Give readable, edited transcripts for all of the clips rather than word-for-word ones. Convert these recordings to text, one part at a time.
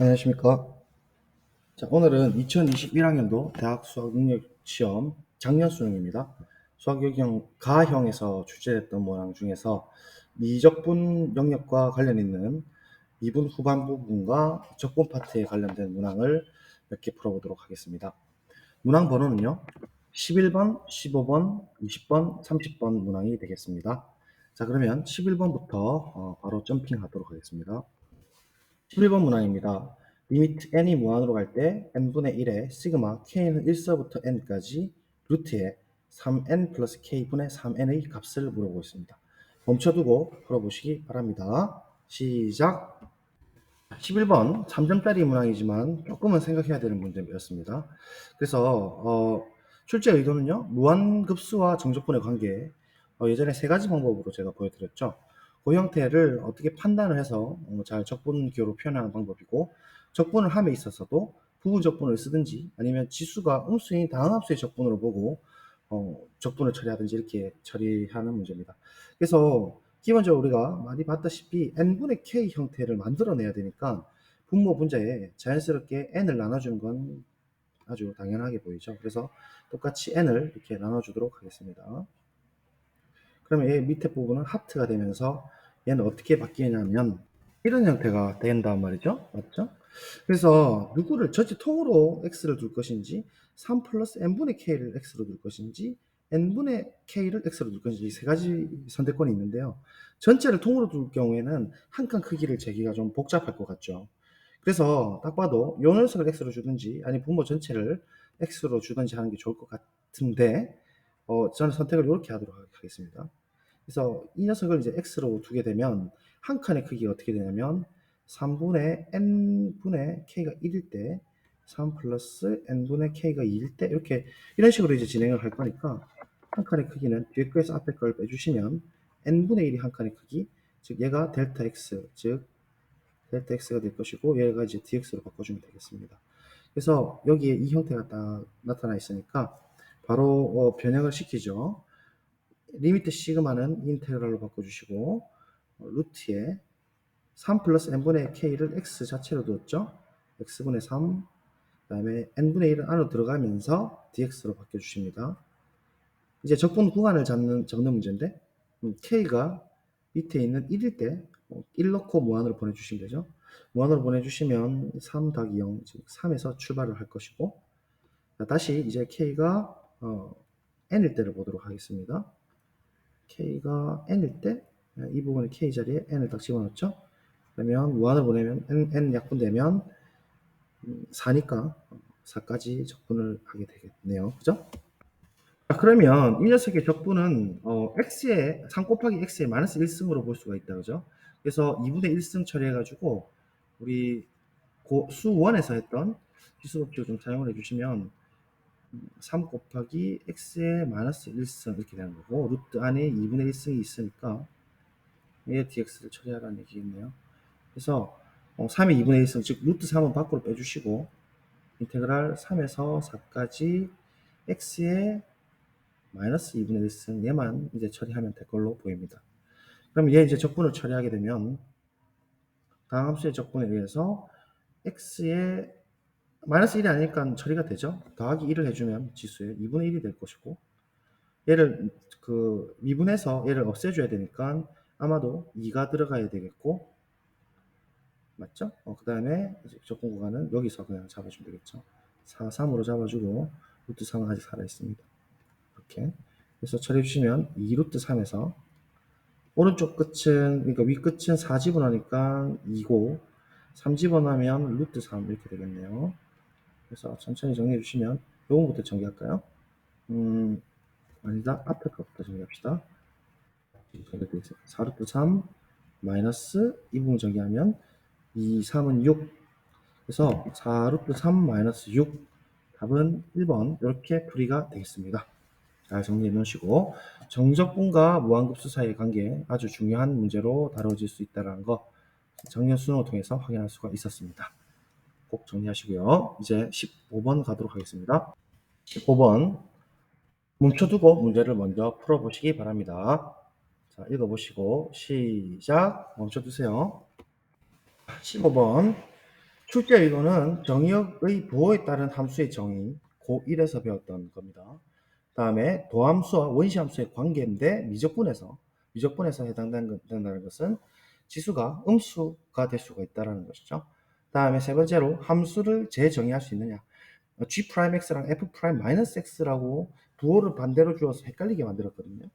안녕하십니까. 자, 오늘은 2021학년도 대학 수학능력 시험 작년 수능입니다. 수학여경 가형에서 출제됐던 문항 중에서 미적분 영역과 관련 있는 미분 후반부 부분과 적분 파트에 관련된 문항을 몇 개 풀어보도록 하겠습니다. 문항 번호는요, 11번, 15번, 20번, 30번 문항이 되겠습니다. 자, 그러면 11번부터 바로 점핑하도록 하겠습니다. 11번 문항입니다. 리미트 n이 무한으로 갈 때 n분의 1에 시그마 k는 1서부터 n까지 루트에 3n 플러스 k분의 3n의 값을 물어보고 있습니다. 멈춰두고 풀어보시기 바랍니다. 시작! 11번 3점짜리 문항이지만 조금은 생각해야 되는 문제였습니다. 그래서 출제 의도는요, 무한급수와 정적분의 관계, 예전에 세 가지 방법으로 제가 보여드렸죠. 그 형태를 어떻게 판단을 해서 잘 적분기호로 표현하는 방법이고, 적분을 함에 있어서도 부분 적분을 쓰든지 아니면 지수가 음수인 다항합수의 적분으로 보고 적분을 처리하든지 이렇게 처리하는 문제입니다. 그래서 기본적으로 우리가 많이 봤다시피 n분의 k 형태를 만들어내야 되니까 분모 분자에 자연스럽게 n을 나눠주는 건 아주 당연하게 보이죠. 그래서 똑같이 n을 이렇게 나눠주도록 하겠습니다. 그러면 얘 밑에 부분은 하트가 되면서 얘는 어떻게 바뀌냐면 이런 형태가 된단 말이죠. 맞죠? 그래서 누구를 전체통으로 x를 둘 것인지 3 플러스 n분의 k를 x로 둘 것인지 n분의 k를 x로 둘 것인지 이 세 가지 선택권이 있는데요. 전체를 통으로 둘 경우에는 한 칸 크기를 재기가 좀 복잡할 것 같죠. 그래서 딱 봐도 요 녀석을 x로 주든지 아니 분모 전체를 x로 주든지 하는 게 좋을 것 같은데 저는 선택을 이렇게 하도록 하겠습니다. 그래서 이 녀석을 이제 x로 두게 되면 한 칸의 크기가 어떻게 되냐면 3분의 n분의 k가 1일 때 3 플러스 n분의 k가 2일 때 이렇게 이런 식으로 이제 진행을 할 거니까 한 칸의 크기는 뒤에 거에서 앞에 걸 빼주시면 n분의 1이 한 칸의 크기, 즉 얘가 델타 x, 즉 델타 x가 될 것이고 얘가 이제 dx로 바꿔주면 되겠습니다. 그래서 여기에 이 형태가 딱 나타나 있으니까 바로 변형을 시키죠. 리미트 시그마는 인테그랄로 바꿔주시고 루트에 3 플러스 n분의 k를 x 자체로 두었죠. x분의 3, 그 다음에 n분의 1은 안으로 들어가면서 dx로 바꿔주십니다. 이제 적분 구간을 잡는 문제인데 k가 밑에 있는 1일 때 1 넣고 무한으로 보내주시면 되죠. 무한으로 보내주시면 3 더하기 0, 즉 3에서 출발을 할 것이고 다시 이제 k가 n일 때를 보도록 하겠습니다. k가 n일 때 이 부분의 k 자리에 n을 딱 집어넣죠. 그러면 무한을 보내면 n 약분되면 4니까 4까지 적분을 하게 되겠네요. 그죠? 자, 그러면 이 녀석의 적분은 x의 3 곱하기 x의 마이너스 1승으로 볼 수가 있다. 그죠? 그래서 2분의 1승 처리해가지고 우리 수원에서 했던 기수법칙을 좀 사용을 해주시면 3 곱하기 x의 마이너스 1승 이렇게 되는 거고 루트 안에 2분의 1승이 있으니까 얘 dx를 처리하라는 얘기겠네요. 그래서 3의 2분의 1승, 즉 루트 3은 밖으로 빼주시고 인테그랄 3에서 4까지 x의 마이너스 2분의 1승 얘만 이제 처리하면 될 걸로 보입니다. 그럼 얘 이제 적분을 처리하게 되면 다항함수의 적분에 의해서 x의 마이너스 1이 아니니까 처리가 되죠. 더하기 1을 해주면 지수에 2분의 1이 될 것이고 얘를 미분해서 얘를 없애줘야 되니까 아마도 2가 들어가야 되겠고 맞죠? 그 다음에 적분 구간은 여기서 그냥 잡아주면 되겠죠. 4, 3으로 잡아주고 루트 3은 아직 살아있습니다. 이렇게 그래서 처리해 주시면 2 루트 3에서 오른쪽 끝은 그러니까 위 끝은 4 집어넣으니까 2고 3 집어넣으면 루트 3 이렇게 되겠네요. 그래서 천천히 정리해 주시면 요 부분부터 정리할까요? 아니다. 앞에 거부터 정리합시다. 4 루트 3 마이너스 이 부분 정리하면 2, 3은 6. 그래서 4 루트 3 마이너스 6 답은 1번 이렇게 풀이가 되겠습니다. 잘 정리해 놓으시고 정적분과 무한급수 사이의 관계 아주 중요한 문제로 다뤄질 수 있다는 거 작년 수능을 통해서 확인할 수가 있었습니다. 꼭 정리하시고요. 이제 15번 가도록 하겠습니다. 15번 멈춰두고 문제를 먼저 풀어보시기 바랍니다. 자, 읽어보시고 시작 멈춰두세요. 15번 출제 이거는 정의역의 보호에 따른 함수의 정의, 고1에서 배웠던 겁니다. 다음에 도함수와 원시함수의 관계인데 미적분에서 해당된다는 것은 지수가 음수가 될 수가 있다는 것이죠. 다음에 세 번째로 함수를 재정의할 수 있느냐. G'X랑 F'X라고 부호를 반대로 주어서 헷갈리게 만들었거든요.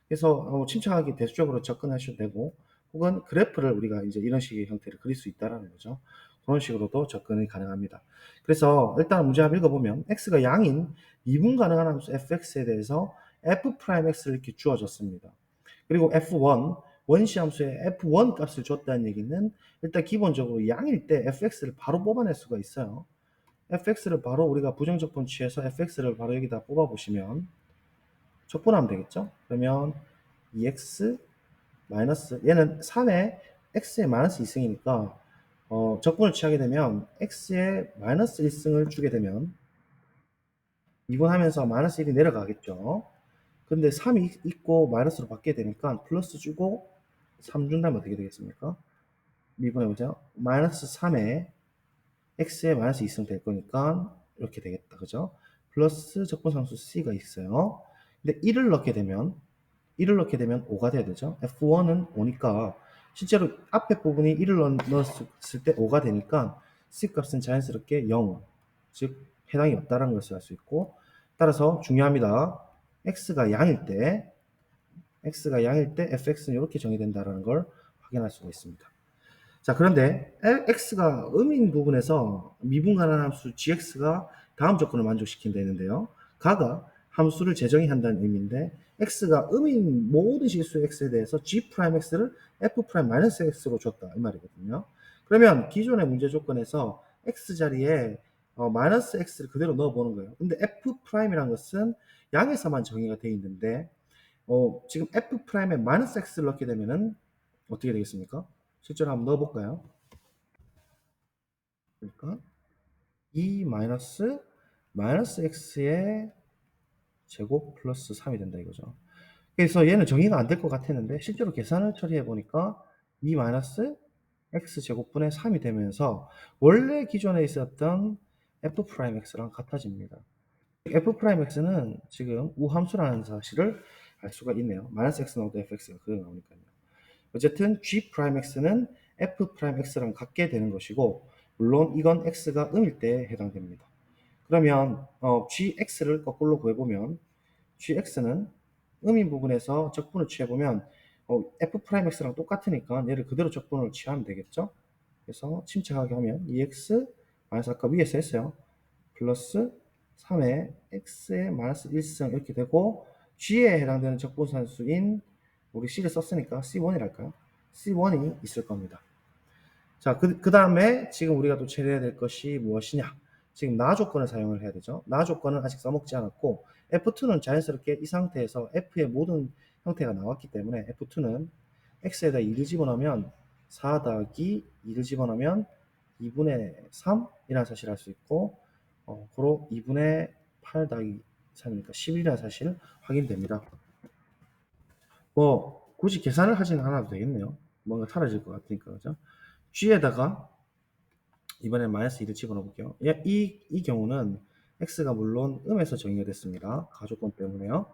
그래서 침착하게 대수적으로 접근하셔도 되고, 혹은 그래프를 우리가 이제 이런 식의 형태를 그릴 수 있다는 거죠. 그런 식으로도 접근이 가능합니다. 그래서 일단 문제 한번 읽어보면 x가 양인 미분 가능한 함수 fx에 대해서 f'x를 이렇게 주어졌습니다. 그리고 f1 원시 함수의 f1 값을 줬다는 얘기는 일단 기본적으로 양일 때 fx를 바로 뽑아낼 수가 있어요. fx를 바로 우리가 부정적분 취해서 fx를 바로 여기다 뽑아보시면 적분하면 되겠죠? 그러면 2x 마이너스 얘는 3에 x의 마이너스 2승이니까 적분을 취하게 되면 x의 마이너스 1승을 주게 되면 미분하면서 마이너스 1이 내려가겠죠. 근데 3이 있고 마이너스로 바뀌게 되니까 플러스 주고 3 준다면 어떻게 되겠습니까? 미분해보죠. 마이너스 3에 x의 마이너스 2승 될 거니까 이렇게 되겠다. 그죠? 플러스 적분상수 c가 있어요. 근데 1을 넣게 되면 5가 돼야 되죠. F1은 5니까 실제로 앞에 부분이 1을 넣었을 때 5가 되니까 C값은 자연스럽게 0, 즉 해당이 없다는 것을 알 수 있고, 따라서 중요합니다. X가 양일 때 fx는 이렇게 정의된다는 걸 확인할 수가 있습니다. 자, 그런데 x가 음인 부분에서 미분 가능한 함수 gx가 다음 조건을 만족시킨다는데요. 가가 함수를 재정의한다는 의미인데 x가 음인 모든 실수 x에 대해서 g'x를 f'-x로 줬다 이 말이거든요. 그러면 기존의 문제 조건에서 x 자리에 마이너스 x를 그대로 넣어보는 거예요. 근데 f'이란 것은 양에서만 정의가 되어 있는데 지금 f'에 마이너스 x를 넣게 되면은 어떻게 되겠습니까? 실제로 한번 넣어볼까요? 그러니까 2 마이너스 x의 제곱 플러스 3이 된다 이거죠. 그래서 얘는 정의가 안 될 것 같았는데 실제로 계산을 처리해 보니까 2 마이너스 x 제곱분의 3이 되면서 원래 기존에 있었던 f'x랑 같아집니다. f'x는 지금 우함수라는 사실을 알 수가 있네요. 마이너스 x 나오도 fx가 그대로 나오니까요. 어쨌든 g'x는 f'x랑 같게 되는 것이고, 물론 이건 x가 음일 때 해당됩니다. 그러면 gx를 거꾸로 구해보면 gx는 음인 부분에서 적분을 취해보면 f'x랑 똑같으니까 얘를 그대로 적분을 취하면 되겠죠. 그래서 침착하게 하면 2x 마이너스 아까 위에서 했어요. 플러스 3의 x의 마이너스 1승 이렇게 되고, g에 해당되는 적분산수인 우리 c를 썼으니까 c1이랄까요? c1이 있을 겁니다. 자, 그 다음에 지금 우리가 또 처리해야 될 것이 무엇이냐? 지금 나 조건을 사용을 해야 되죠. 나 조건은 아직 써먹지 않았고, F2는 자연스럽게 이 상태에서 F의 모든 형태가 나왔기 때문에 F2는 X에다 2를 집어넣으면 4 더하기 2를 집어넣으면 2분의 3이라는 사실을 알 수 있고, 고로 2분의 8 더하기 3이니까 11이라는 사실 확인됩니다. 뭐 굳이 계산을 하지는 않아도 되겠네요. 뭔가 사라질 것 같으니까. 그죠? G에다가 이번에 마이너스 2를 집어넣어 볼게요. 이 경우는 x가 물론 음에서 정의가 됐습니다. 가조건 때문에요.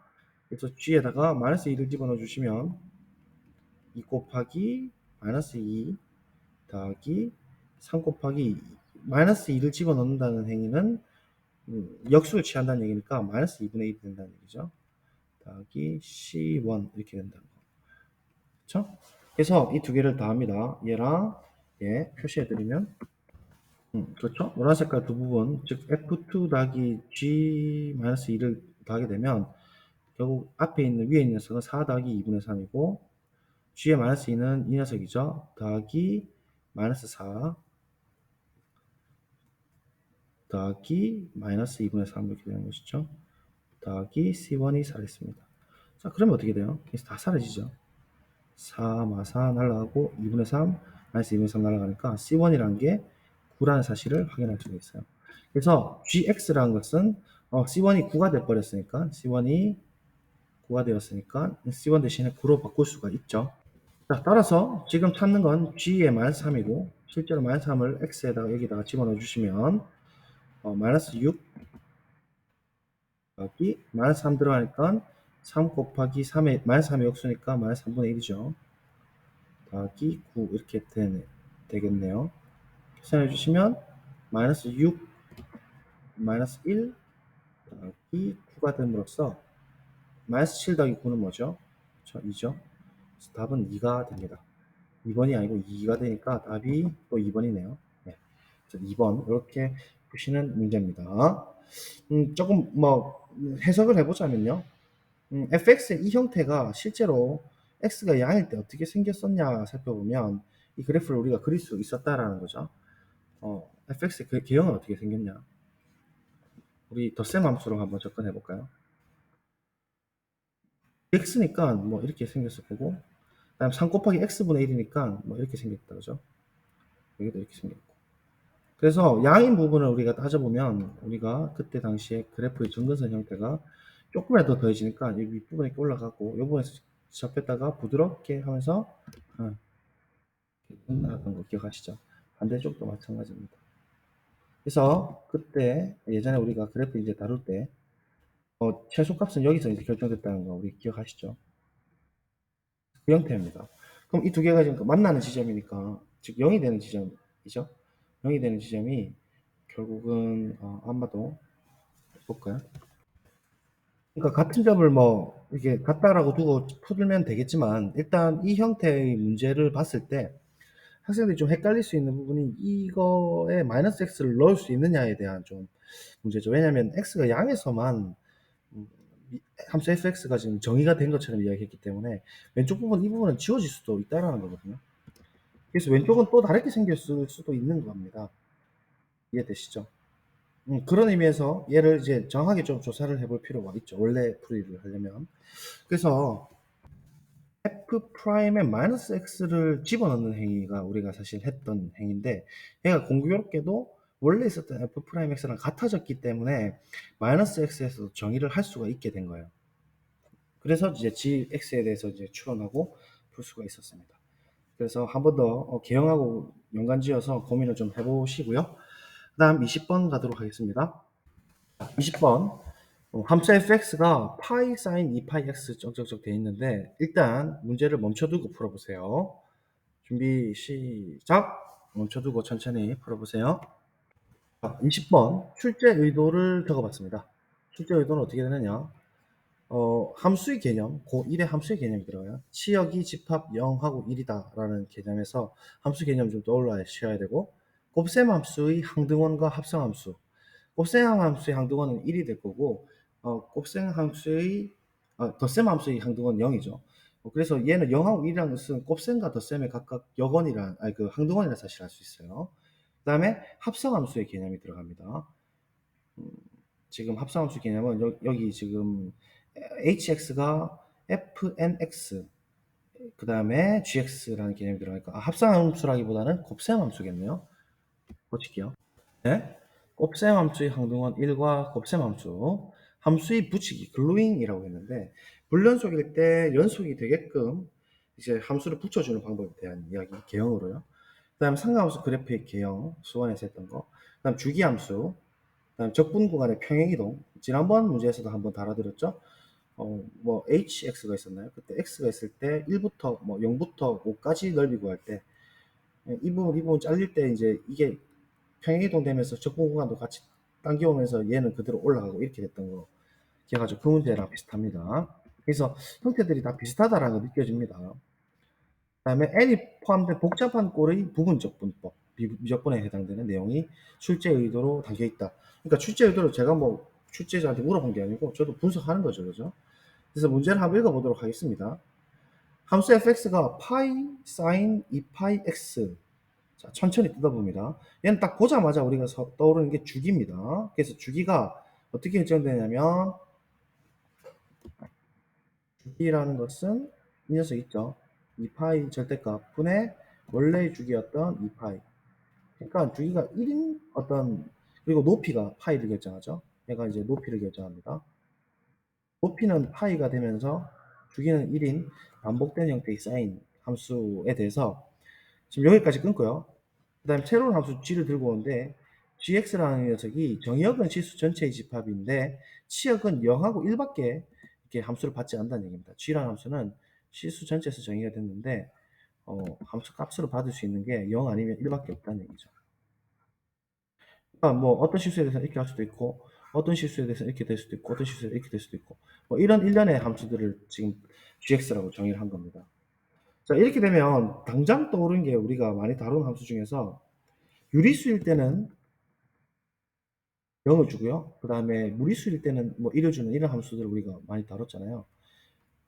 그래서 g에다가 마이너스 2를 집어넣어 주시면 2 곱하기 마이너스 2 더하기 3 곱하기 2. 마이너스 2를 집어넣는다는 행위는 역수를 취한다는 얘기니까 마이너스 2분의 1이 된다는 얘기죠. 더하기 C1 이렇게 된다는 거. 그렇죠? 그래서 이 두 개를 더합니다. 얘랑 얘 표시해드리면 그렇죠? 노란 색깔 두 부분, 즉 F2 더하기 G-2를 더하게 되면 결국 앞에 있는 위에 있는 녀석은 4 더하기 2분의 3이고 G의 마이너스 2는 이 녀석이죠. 더하기 마이너스 4 더하기 마이너스 2분의 3 이렇게 되는 것이죠. 더하기 C1이 살아있습니다. 자, 그러면 어떻게 돼요? 그래서 다 사라지죠. 4 마사 날아가고 2분의 3 마이너스 2분의 3 날아가니까 C1이라는 게 9라는 사실을 확인할 수가 있어요. 그래서 GX라는 것은 C1이 9가 돼버렸으니까 C1이 9가 되었으니까 C1 대신에 9로 바꿀 수가 있죠. 자, 따라서 지금 찾는 건 G의 마이너스 3이고 실제로 마이너스 3을 x에다가 여기다가 집어넣어 주시면 마이너스 6 곱하기 마이너스 3 들어가니까 3 곱하기 3의 마이너스 3의 역수니까 마이너스 3분의 1이죠. 더하기 9 이렇게 되겠네요. 계산해 주시면 마이너스 6 마이너스 1 더하기 9가 됨으로써 마이너스 7 더하기 9는 뭐죠? 그렇죠? 2죠. 그래서 답은 2가 됩니다. 2번이 아니고 2가 되니까 답이 또 2번이네요. 네. 2번 이렇게 푸시는 문제입니다. 조금 뭐 해석을 해보자면요. fx의 이 형태가 실제로 x가 양일 때 어떻게 생겼었냐 살펴보면 이 그래프를 우리가 그릴 수 있었다라는 거죠. fx의 그 개형은 어떻게 생겼냐? 우리 덧셈 함수로 한번 접근해 볼까요? x니까 뭐 이렇게 생겼을 거고, 그다음 3 곱하기 x분의 1이니까 뭐 이렇게 생겼다 그죠? 여기도 이렇게 생겼고. 그래서 양인 부분을 우리가 따져보면 우리가 그때 당시에 그래프의 점근선 형태가 조금이라도 더 더해지니까 이 윗부분이 이렇게 올라가고 이 부분에서 접했다가 부드럽게 하면서 끝나갔던 거 기억하시죠? 반대쪽도 마찬가지입니다. 그래서 그때 예전에 우리가 그래프 이제 다룰 때 최소값은 여기서 이제 결정됐다는 거 우리 기억하시죠? 그 형태입니다. 그럼 이 두 개가 지금 만나는 지점이니까 즉 0이 되는 지점이죠. 0이 되는 지점이 결국은 아마도 볼까요? 그러니까 같은 점을 뭐 이렇게 같다라고 두고 풀면 되겠지만 일단 이 형태의 문제를 봤을 때 학생들이 좀 헷갈릴 수 있는 부분이 이거에 마이너스 x를 넣을 수 있느냐에 대한 좀 문제죠. 왜냐하면 x가 양에서만 음, 함수 fx가 지금 정의가 된 것처럼 이야기했기 때문에 왼쪽 부분 이 부분은 지워질 수도 있다라는 거거든요. 그래서 왼쪽은 또 다르게 생겼을 수도 있는 겁니다. 이해되시죠? 그런 의미에서 얘를 이제 정확하게 좀 조사를 해볼 필요가 있죠. 원래 풀이를 하려면. 그래서 F'에 마이너스 X를 집어넣는 행위가 우리가 사실 했던 행위인데 얘가 공교롭게도 원래 있었던 F'X랑 같아졌기 때문에 마이너스 X에서 정의를 할 수가 있게 된 거예요. 그래서 이제 GX에 대해서 이제 추론하고 풀 수가 있었습니다. 그래서 한 번 더 개형하고 연관지어서 고민을 좀 해보시고요. 그 다음 20번 가도록 하겠습니다. 20번 함수 fx가 파이 사인 2파이 x 쩍쩍쩍 돼 있는데 일단 문제를 멈춰두고 풀어보세요. 준비 시작. 멈춰두고 천천히 풀어보세요. 20번 출제 의도를 적어봤습니다. 출제 의도는 어떻게 되느냐? 함수의 개념, 고1의 함수의 개념이 들어가요. 치역이 집합 0하고 1이다 라는 개념에서 함수 개념 좀 떠올라셔야 되고 곱셈 함수의 항등원과 합성 함수, 곱셈 함수의 항등원은 1이 될 거고 곱셈 함수의 덧셈 함수의 항등원은 0이죠. 그래서 얘는 0하고 1이라는 것은 곱셈과 덧셈의 각각 역원이란 아니 그 항등원이라 사실 알 수 있어요. 그 다음에 합성 함수의 개념이 들어갑니다. 지금 합성 함수 개념은 여기 지금 hx가 fnx 그 다음에 gx라는 개념이 들어가니까 합성 함수라기보다는 곱셈 함수겠네요. 고칠게요. 네. 곱셈 함수의 항등원 1과 곱셈 함수, 함수의 붙이기, 글루잉이라고 했는데 불연속일 때 연속이 되게끔 이제 함수를 붙여주는 방법에 대한 이야기, 개형으로요. 그 다음 상하함수 그래프의 개형, 수원에서 했던 거. 그 다음 주기함수, 그 다음 적분 구간의 평행이동. 지난번 문제에서도 한번 다뤄드렸죠. 뭐 hx가 있었나요? 그때 x가 있을 때 1부터 뭐 0부터 5까지 넓이 구할 때 이 부분 잘릴 때 이제 이게 평행이동 되면서 적분 구간도 같이 당겨오면서 얘는 그대로 올라가고 이렇게 됐던 거 기억하죠? 그 문제랑 비슷합니다. 그래서 형태들이 다 비슷하다라는 거 느껴집니다. 그 다음에 n이 포함된 복잡한 꼴의 부분적 분법, 미적분에 해당되는 내용이 출제 의도로 담겨 있다. 그러니까 출제 의도를 제가 뭐 출제자한테 물어본 게 아니고 저도 분석하는 거죠. 그죠? 그래서 문제를 한번 읽어보도록 하겠습니다. 함수 fx가 파이 사인 2파이 x. 자, 천천히 뜯어봅니다. 얘는 딱 보자마자 우리가 떠오르는 게 주기입니다. 그래서 주기가 어떻게 결정되냐면 주기라는 것은 이 녀석 있죠. 2파이 절대값 분의 원래의 주기였던 2파이. 그러니까 주기가 1인 어떤 그리고 높이가 파이를 결정하죠. 얘가 이제 높이를 결정합니다. 높이는 파이가 되면서 주기는 1인 반복된 형태의 사인 함수에 대해서 지금 여기까지 끊고요. 그다음에 새로운 함수 g를 들고 오는데 gx라는 녀석이 정의역은 실수 전체의 집합인데 치역은 0하고 1밖에 이렇게 함수를 받지 않는다는 얘기입니다. g라는 함수는 실수 전체에서 정의가 됐는데 함수 값으로 받을 수 있는 게 0 아니면 1밖에 없다는 얘기죠. 그러니까 뭐 어떤 실수에 대해서 이렇게 할 수도 있고 어떤 실수에 대해서 이렇게 될 수도 있고 어떤 실수에 이렇게 될 수도 있고 뭐 이런 일련의 함수들을 지금 gx라고 정의를 한 겁니다. 자, 이렇게 되면 당장 떠오르는 게 우리가 많이 다룬 함수 중에서 유리수일 때는 0을 주고요. 그 다음에 무리수일 때는 뭐 1을 주는 이런 함수들을 우리가 많이 다뤘잖아요.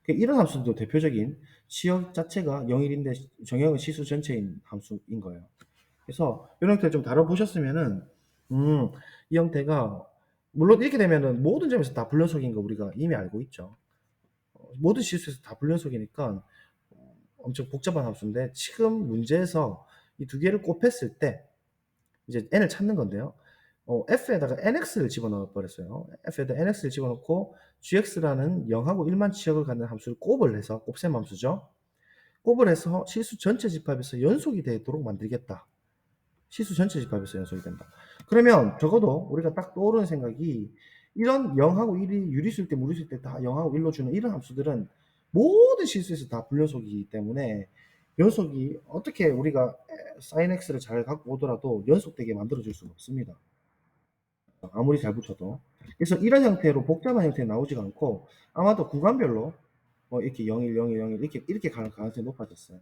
이런 함수도 대표적인 치역 자체가 0일인데 정형은 시수 전체인 함수인 거예요. 그래서 이런 형태를 좀 다뤄보셨으면은 이 형태가 물론 이렇게 되면은 모든 점에서 다 불연속인 거 우리가 이미 알고 있죠. 모든 실수에서 다 불연속이니까 엄청 복잡한 함수인데 지금 문제에서 이 두 개를 곱했을 때 이제 n을 찾는 건데요. f에다가 nx를 집어넣어 버렸어요. f에다 nx를 집어넣고 gx라는 0하고 1만 치역을 갖는 함수를 곱을 해서 곱셈 함수죠. 곱을 해서 실수 전체 집합에서 연속이 되도록 만들겠다. 실수 전체 집합에서 연속이 된다. 그러면 적어도 우리가 딱 떠오르는 생각이 이런 0하고 1이 유리수일 때 무리수일 때 다 0하고 1로 주는 이런 함수들은 모든 실수에서 다 불연속이기 때문에 연속이 어떻게 우리가 sin x를 잘 갖고 오더라도 연속되게 만들어줄 수는 없습니다. 아무리 잘 붙여도. 그래서 이런 형태로 복잡한 형태에 나오지가 않고 아마도 구간별로 뭐 이렇게 01, 01, 01 이렇게 가는 가능성이 높아졌어요.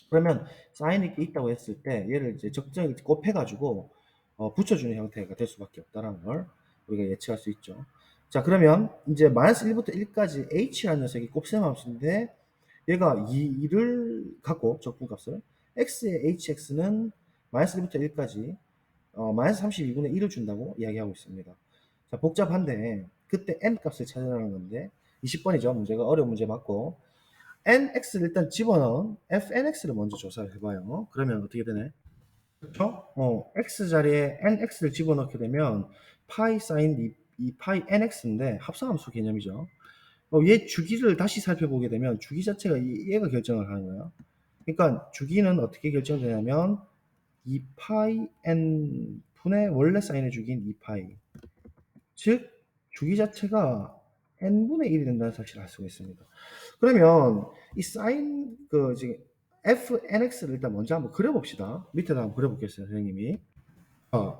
그러면 사인이 이렇게 있다고 했을 때 얘를 이제 적정히 곱해가지고 붙여주는 형태가 될 수밖에 없다는 걸 우리가 예측할 수 있죠. 자, 그러면 이제 마이너스 1부터 1까지 h라는 녀석이 곱셈 함수인데 얘가 2를 갖고 적분값을 x의 hx는 마이너스 1부터 1까지 마이너스 32분의 1을 준다고 이야기하고 있습니다. 자, 복잡한데 그때 n 값을 찾으라는 건데 20번이죠. 문제가 어려운 문제 맞고 nx를 일단 집어넣은 fnx를 먼저 조사를 해봐요. 그러면 어떻게 되네? 그렇죠? x 자리에 nx를 집어넣게 되면 파이 사인 이 파이 nx인데 합성함수 개념이죠. 얘 주기를 다시 살펴보게 되면 주기 자체가 얘가 결정을 하는 거예요. 그러니까 주기는 어떻게 결정되냐면 2파이 n 분의 원래 사인의 주기인 2파이 즉 주기 자체가 n분의 1이 된다는 사실을 알 수가 있습니다. 그러면 이 사인 그 지금 fnx를 일단 먼저 한번 그려봅시다. 밑에다 한번 그려보겠어요, 선생님이.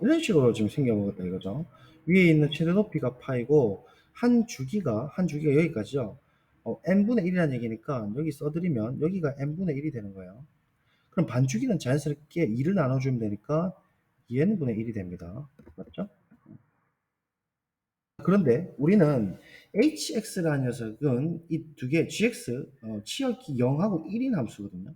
이런 식으로 지금 생겨먹었다 이거죠. 위에 있는 최대 높이가 파이고 한 주기가 여기까지요. n분의 1이라는 얘기니까 여기 써드리면 여기가 n분의 1이 되는 거예요. 그럼 반주기는 자연스럽게 2를 나눠주면 되니까 2n분의 1이 됩니다. 맞죠? 그런데 우리는 hx라는 녀석은 이 두 개 gx 치역이 0하고 1인 함수거든요.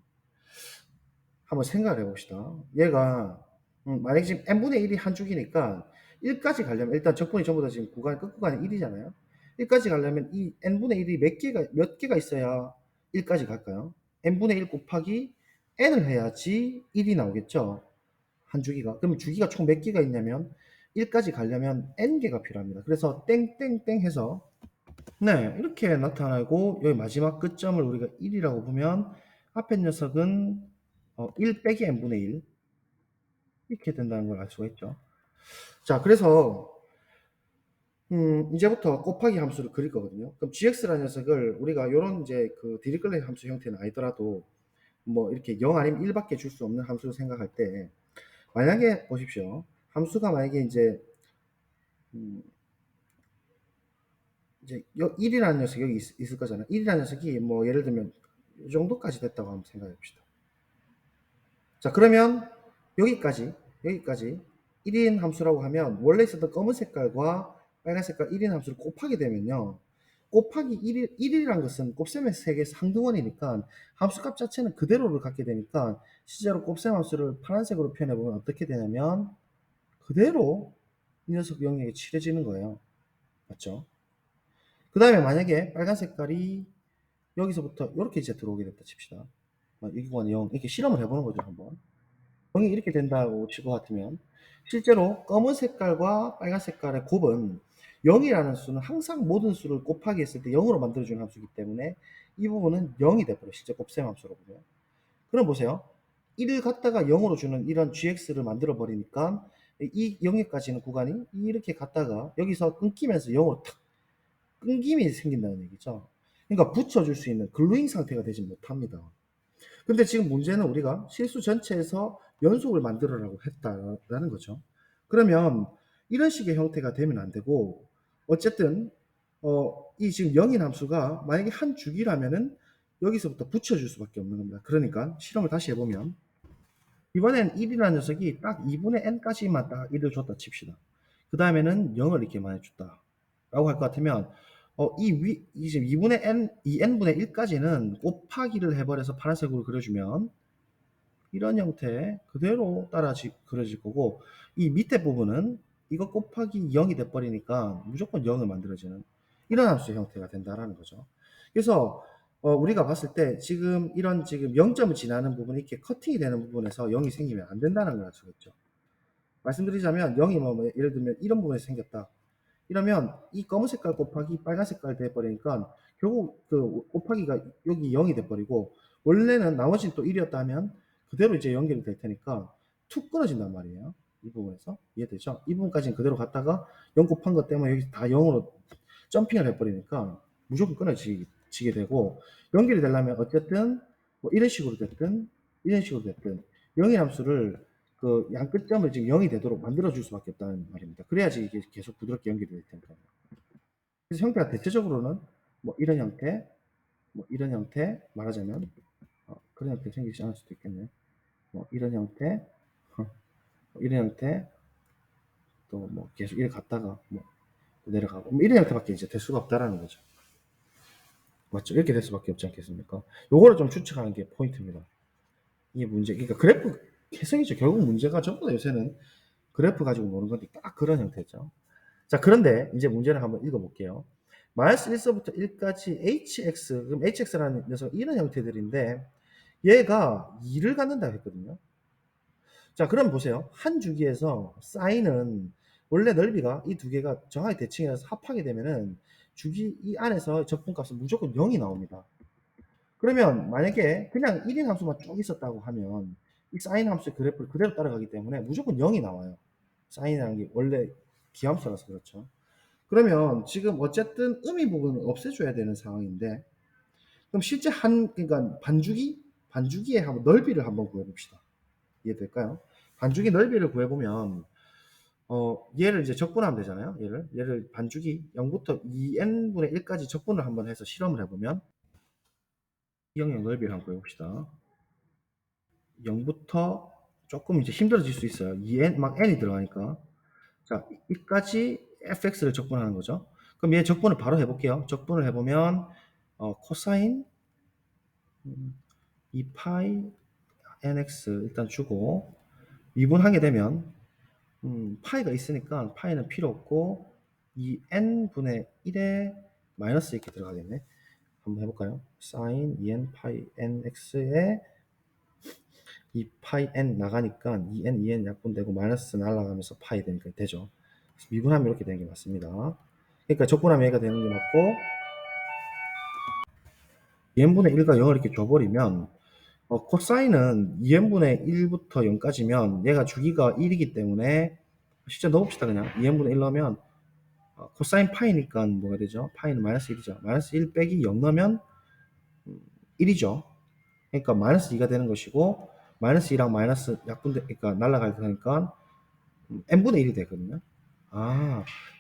한번 생각을 해봅시다. 얘가 만약에 지금 n분의 1이 한 주기니까 1까지 가려면 일단 적분이 전부 다 지금 구간 끝구간이 1이잖아요. 1까지 가려면 이 n분의 1이 몇 개가 있어야 1까지 갈까요? n분의 1 곱하기 n을 해야지 1이 나오겠죠. 한 주기가. 그럼 주기가 총 몇 개가 있냐면 1까지 가려면 n개가 필요합니다. 그래서 땡땡땡 해서 네, 이렇게 나타나고 여기 마지막 끝점을 우리가 1이라고 보면 앞에 녀석은 1 빼기 n분의 1 이렇게 된다는 걸 알 수가 있죠. 자, 그래서 이제부터 곱하기 함수를 그릴 거거든요. 그럼 gx라는 녀석을 우리가 이런 이제 그 디리클렛 함수 형태는 아니더라도 뭐 이렇게 0 아니면 1밖에 줄 수 없는 함수를 생각할 때 만약에 보십시오. 함수가 만약에 이제 음, 이제 1이라는 녀석이 여기 있을 거잖아요. 1이라는 녀석이 뭐 예를 들면 이 정도까지 됐다고 한번 생각해 봅시다. 자, 그러면 여기까지 1인 함수라고 하면 원래 있었던 검은 색깔과 빨간 색깔 1인 함수를 곱하게 되면요. 곱하기 1이란 것은 곱셈의 세계 상등원이니까 함수값 자체는 그대로를 갖게 되니까 실제로 곱셈 함수를 파란색으로 표현해 보면 어떻게 되냐면 그대로 이 녀석 영역이 칠해지는 거예요. 맞죠? 그 다음에 만약에 빨간 색깔이 여기서부터 이렇게 이제 들어오게 됐다 칩시다. 여기가 0 이렇게 실험을 해보는 거죠 한번. 0이 이렇게 된다고 칠 것 같으면 실제로 검은 색깔과 빨간 색깔의 곱은 0이라는 수는 항상 모든 수를 곱하기 했을 때 0으로 만들어주는 함수이기 때문에 이 부분은 0이 돼버려요. 실제 곱셈 함수로 보면. 그럼 보세요. 1을 갖다가 0으로 주는 이런 gx를 만들어 버리니까 이 영역까지 있는 구간이 이렇게 갔다가 여기서 끊기면서 0으로 탁 끊김이 생긴다는 얘기죠. 그러니까 붙여줄 수 있는 글루잉 상태가 되지 못합니다. 근데 지금 문제는 우리가 실수 전체에서 연속을 만들어라고 했다라는 거죠. 그러면 이런 식의 형태가 되면 안 되고, 어쨌든 이 지금 영인 함수가 만약에 한 주기라면은 여기서부터 붙여줄 수밖에 없는 겁니다. 그러니까 실험을 다시 해보면 이번엔 1이라는 녀석이 딱 2분의 n까지만 딱 1을 줬다 칩시다. 그 다음에는 0을 이렇게 많이 줬다 라고 할 것 같으면 이 지금 2분의 n, 2n분의 1까지는 곱하기를 해버려서 파란색으로 그려주면 이런 형태 그대로 그려질 거고, 이 밑에 부분은 이거 곱하기 0이 돼버리니까 무조건 0을 만들어지는 이런 함수의 형태가 된다라는 거죠. 그래서 우리가 봤을 때 지금 이런 지금 0점을 지나는 부분이 이렇게 커팅이 되는 부분에서 0이 생기면 안 된다는 걸 알 수가 있죠. 말씀드리자면 0이 뭐 예를 들면 이런 부분에서 생겼다. 이러면 이 검은 색깔 곱하기 빨간 색깔 돼버리니까 결국 그 곱하기가 여기 0이 돼버리고, 원래는 나머지는 또 1이었다 하면 그대로 이제 연결이 될 테니까 툭 끊어진단 말이에요. 이 부분에서 이해되죠? 이 부분까지는 그대로 갔다가 0 곱한 것 때문에 여기 다 0으로 점핑을 해버리니까 무조건 끊어지게 되고, 연결이 되려면 어쨌든 뭐 이런 식으로 됐든 이런 식으로 됐든 0의 함수를 그 양 끝점을 지금 0이 되도록 만들어줄 수밖에 없다는 말입니다. 그래야지 이게 계속 부드럽게 연결이 될 테니까요. 그래서 형태가 대체적으로는 뭐 이런 형태, 뭐 이런 형태, 말하자면 그런 형태 생기지 않을 수도 있겠네. 뭐 이런 형태, 뭐 이런 형태, 또 뭐 계속 이렇게 갔다가 뭐 내려가고 뭐 이런 형태밖에 이제 될 수가 없다라는 거죠. 맞죠? 이렇게 될 수밖에 없지 않겠습니까? 요거를 좀 추측하는 게 포인트입니다. 이게 문제, 그러니까 그래프 해석이죠. 결국 문제가 전부 다 요새는 그래프 가지고 노는 건데 딱 그런 형태죠. 자, 그런데 이제 문제를 한번 읽어볼게요. 마이너스 1서부터 1까지 hx, 그럼 hx라는 녀석 이런 형태들인데 얘가 2를 갖는다 했거든요. 자, 그럼 보세요. 한 주기에서 사인은 원래 넓이가 이 두 개가 정확히 대칭해서 합하게 되면은 주기 이 안에서 적분값은 무조건 0이 나옵니다. 그러면 만약에 그냥 1인 함수만 쭉 있었다고 하면 이 사인 함수의 그래프를 그대로 따라가기 때문에 무조건 0이 나와요. 사인이라는 게 원래 기함수라서 그렇죠. 그러면 지금 어쨌든 의미 부분을 없애줘야 되는 상황인데, 그럼 실제 그러니까 반주기의 한번 넓이를 한번 구해봅시다. 이해될까요? 반주기 넓이를 구해보면 얘를 이제 적분하면 되잖아요. 얘를 반주기 0부터 2n분의 1까지 적분을 한번 해서 실험을 해보면 이 영역 넓이를 한번 구해봅시다. 0부터 조금 이제 힘들어질 수 있어요. 2n 막 n이 들어가니까. 자, 이까지 fx를 적분하는 거죠. 그럼 얘 적분을 바로 해볼게요. 적분을 해보면 코사인 2파이 nx 일단 주고 미분하게 되면 파이가 있으니까 파이는 필요 없고 2n분의 1에 마이너스 이렇게 들어가겠네. 한번 해볼까요? 사인 2n 파이 nx에 2파이 n 나가니까 2n 약분되고 마이너스 날아가면서 파이 되니까 되죠. 미분하면 이렇게 되는 게 맞습니다. 그러니까 적분하면 얘가 되는 게 맞고, n분의 1과 0을 이렇게 줘버리면 코사인은 2n분의 1부터 0까지면 얘가 주기가 1이기 때문에 실제 넣읍시다. 그냥 2n분의 1 넣으면 코사인 파이니까 뭐가 되죠? 파이는 마이너스 1이죠. 마이너스 1 빼기 0 넣으면 1이죠. 그러니까 마이너스 2가 되는 것이고, 마이너스 2랑 마이너스 그러니까 날라갈 테니까 n분의 1이 되거든요.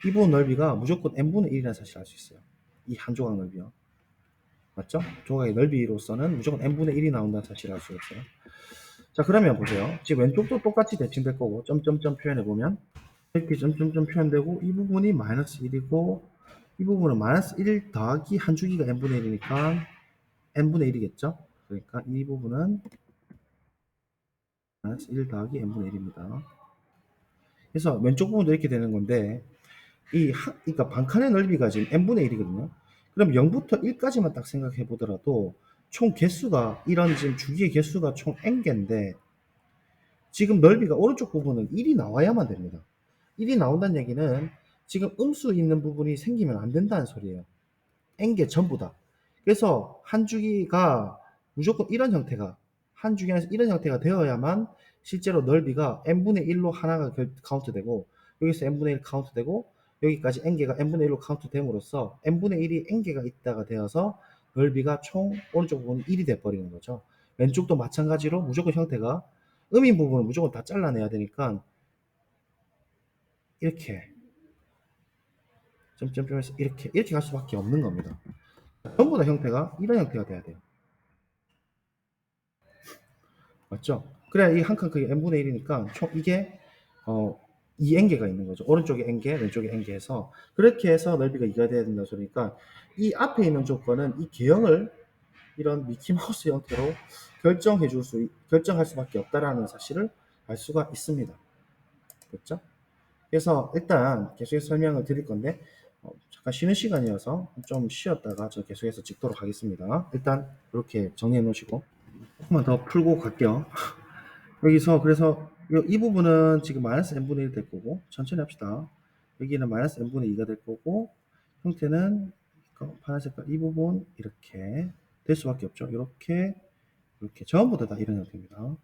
이 부분 넓이가 무조건 n분의 1이라는 사실을 알 수 있어요. 이 한 조각 넓이요. 맞죠? 조각의 넓이로서는 무조건 n분의 1이 나온다는 사실을 알 수가 있어요. 자, 그러면 보세요. 지금 왼쪽도 똑같이 대칭될 거고, 점점점 표현해보면 이렇게 점점점 표현되고, 이 부분이 마이너스 1이고 이 부분은 마이너스 1 더하기 한 주기가 n분의 1이니까 n분의 1이겠죠? 그러니까 이 부분은 마이너스 1 더하기 n분의 1입니다. 그래서 왼쪽 부분도 이렇게 되는 건데, 그러니까 반칸의 넓이가 지금 n분의 1이거든요. 그럼 0부터 1까지만 딱 생각해 보더라도 총 개수가, 이런 지금 주기의 개수가 총 n개인데, 지금 넓이가 오른쪽 부분은 1이 나와야만 됩니다. 1이 나온다는 얘기는 지금 음수 있는 부분이 생기면 안 된다는 소리예요. n개 전부 다. 그래서 한 주기가 무조건 이런 형태가 한 주기안에서 이런 형태가 되어야만 실제로 넓이가 n분의 1로 하나가 카운트되고 여기서 n분의 1 카운트되고 여기까지 n개가 n분의 1로 카운트됨으로써 n분의 1이 n개가 있다가 되어서 넓이가 총 오른쪽 부분이 1이 돼버리는 거죠. 왼쪽도 마찬가지로 무조건 형태가 음인 부분은 무조건 다 잘라내야 되니까 이렇게 점점점에서 이렇게 갈 수밖에 없는 겁니다. 전부 다 형태가 이런 형태가 돼야 돼요. 맞죠? 그래야 이 한 칸 크기 n분의 1이니까 총 이게 이 n개가 있는 거죠. 오른쪽에 n개, 왼쪽에 n개에서 그렇게 해서 넓이가 2가 돼야 된다 소리니까 이 앞에 있는 조건은 이 개형을 이런 미키마우스 형태로 결정할 수밖에 없다라는 사실을 알 수가 있습니다. 그렇죠? 그래서 일단 계속해서 설명을 드릴 건데 잠깐 쉬는 시간이어서 좀 쉬었다가 저 계속해서 찍도록 하겠습니다. 일단 이렇게 정리해 놓으시고 조금만 더 풀고 갈게요. 여기서 그래서 이 부분은 지금 마이너스 n분의 1 될 거고 천천히 합시다. 여기는 마이너스 n분의 2가 될 거고 형태는 파란 색깔 이 부분 이렇게 될 수밖에 없죠. 이렇게 전부 다 이런 형태입니다.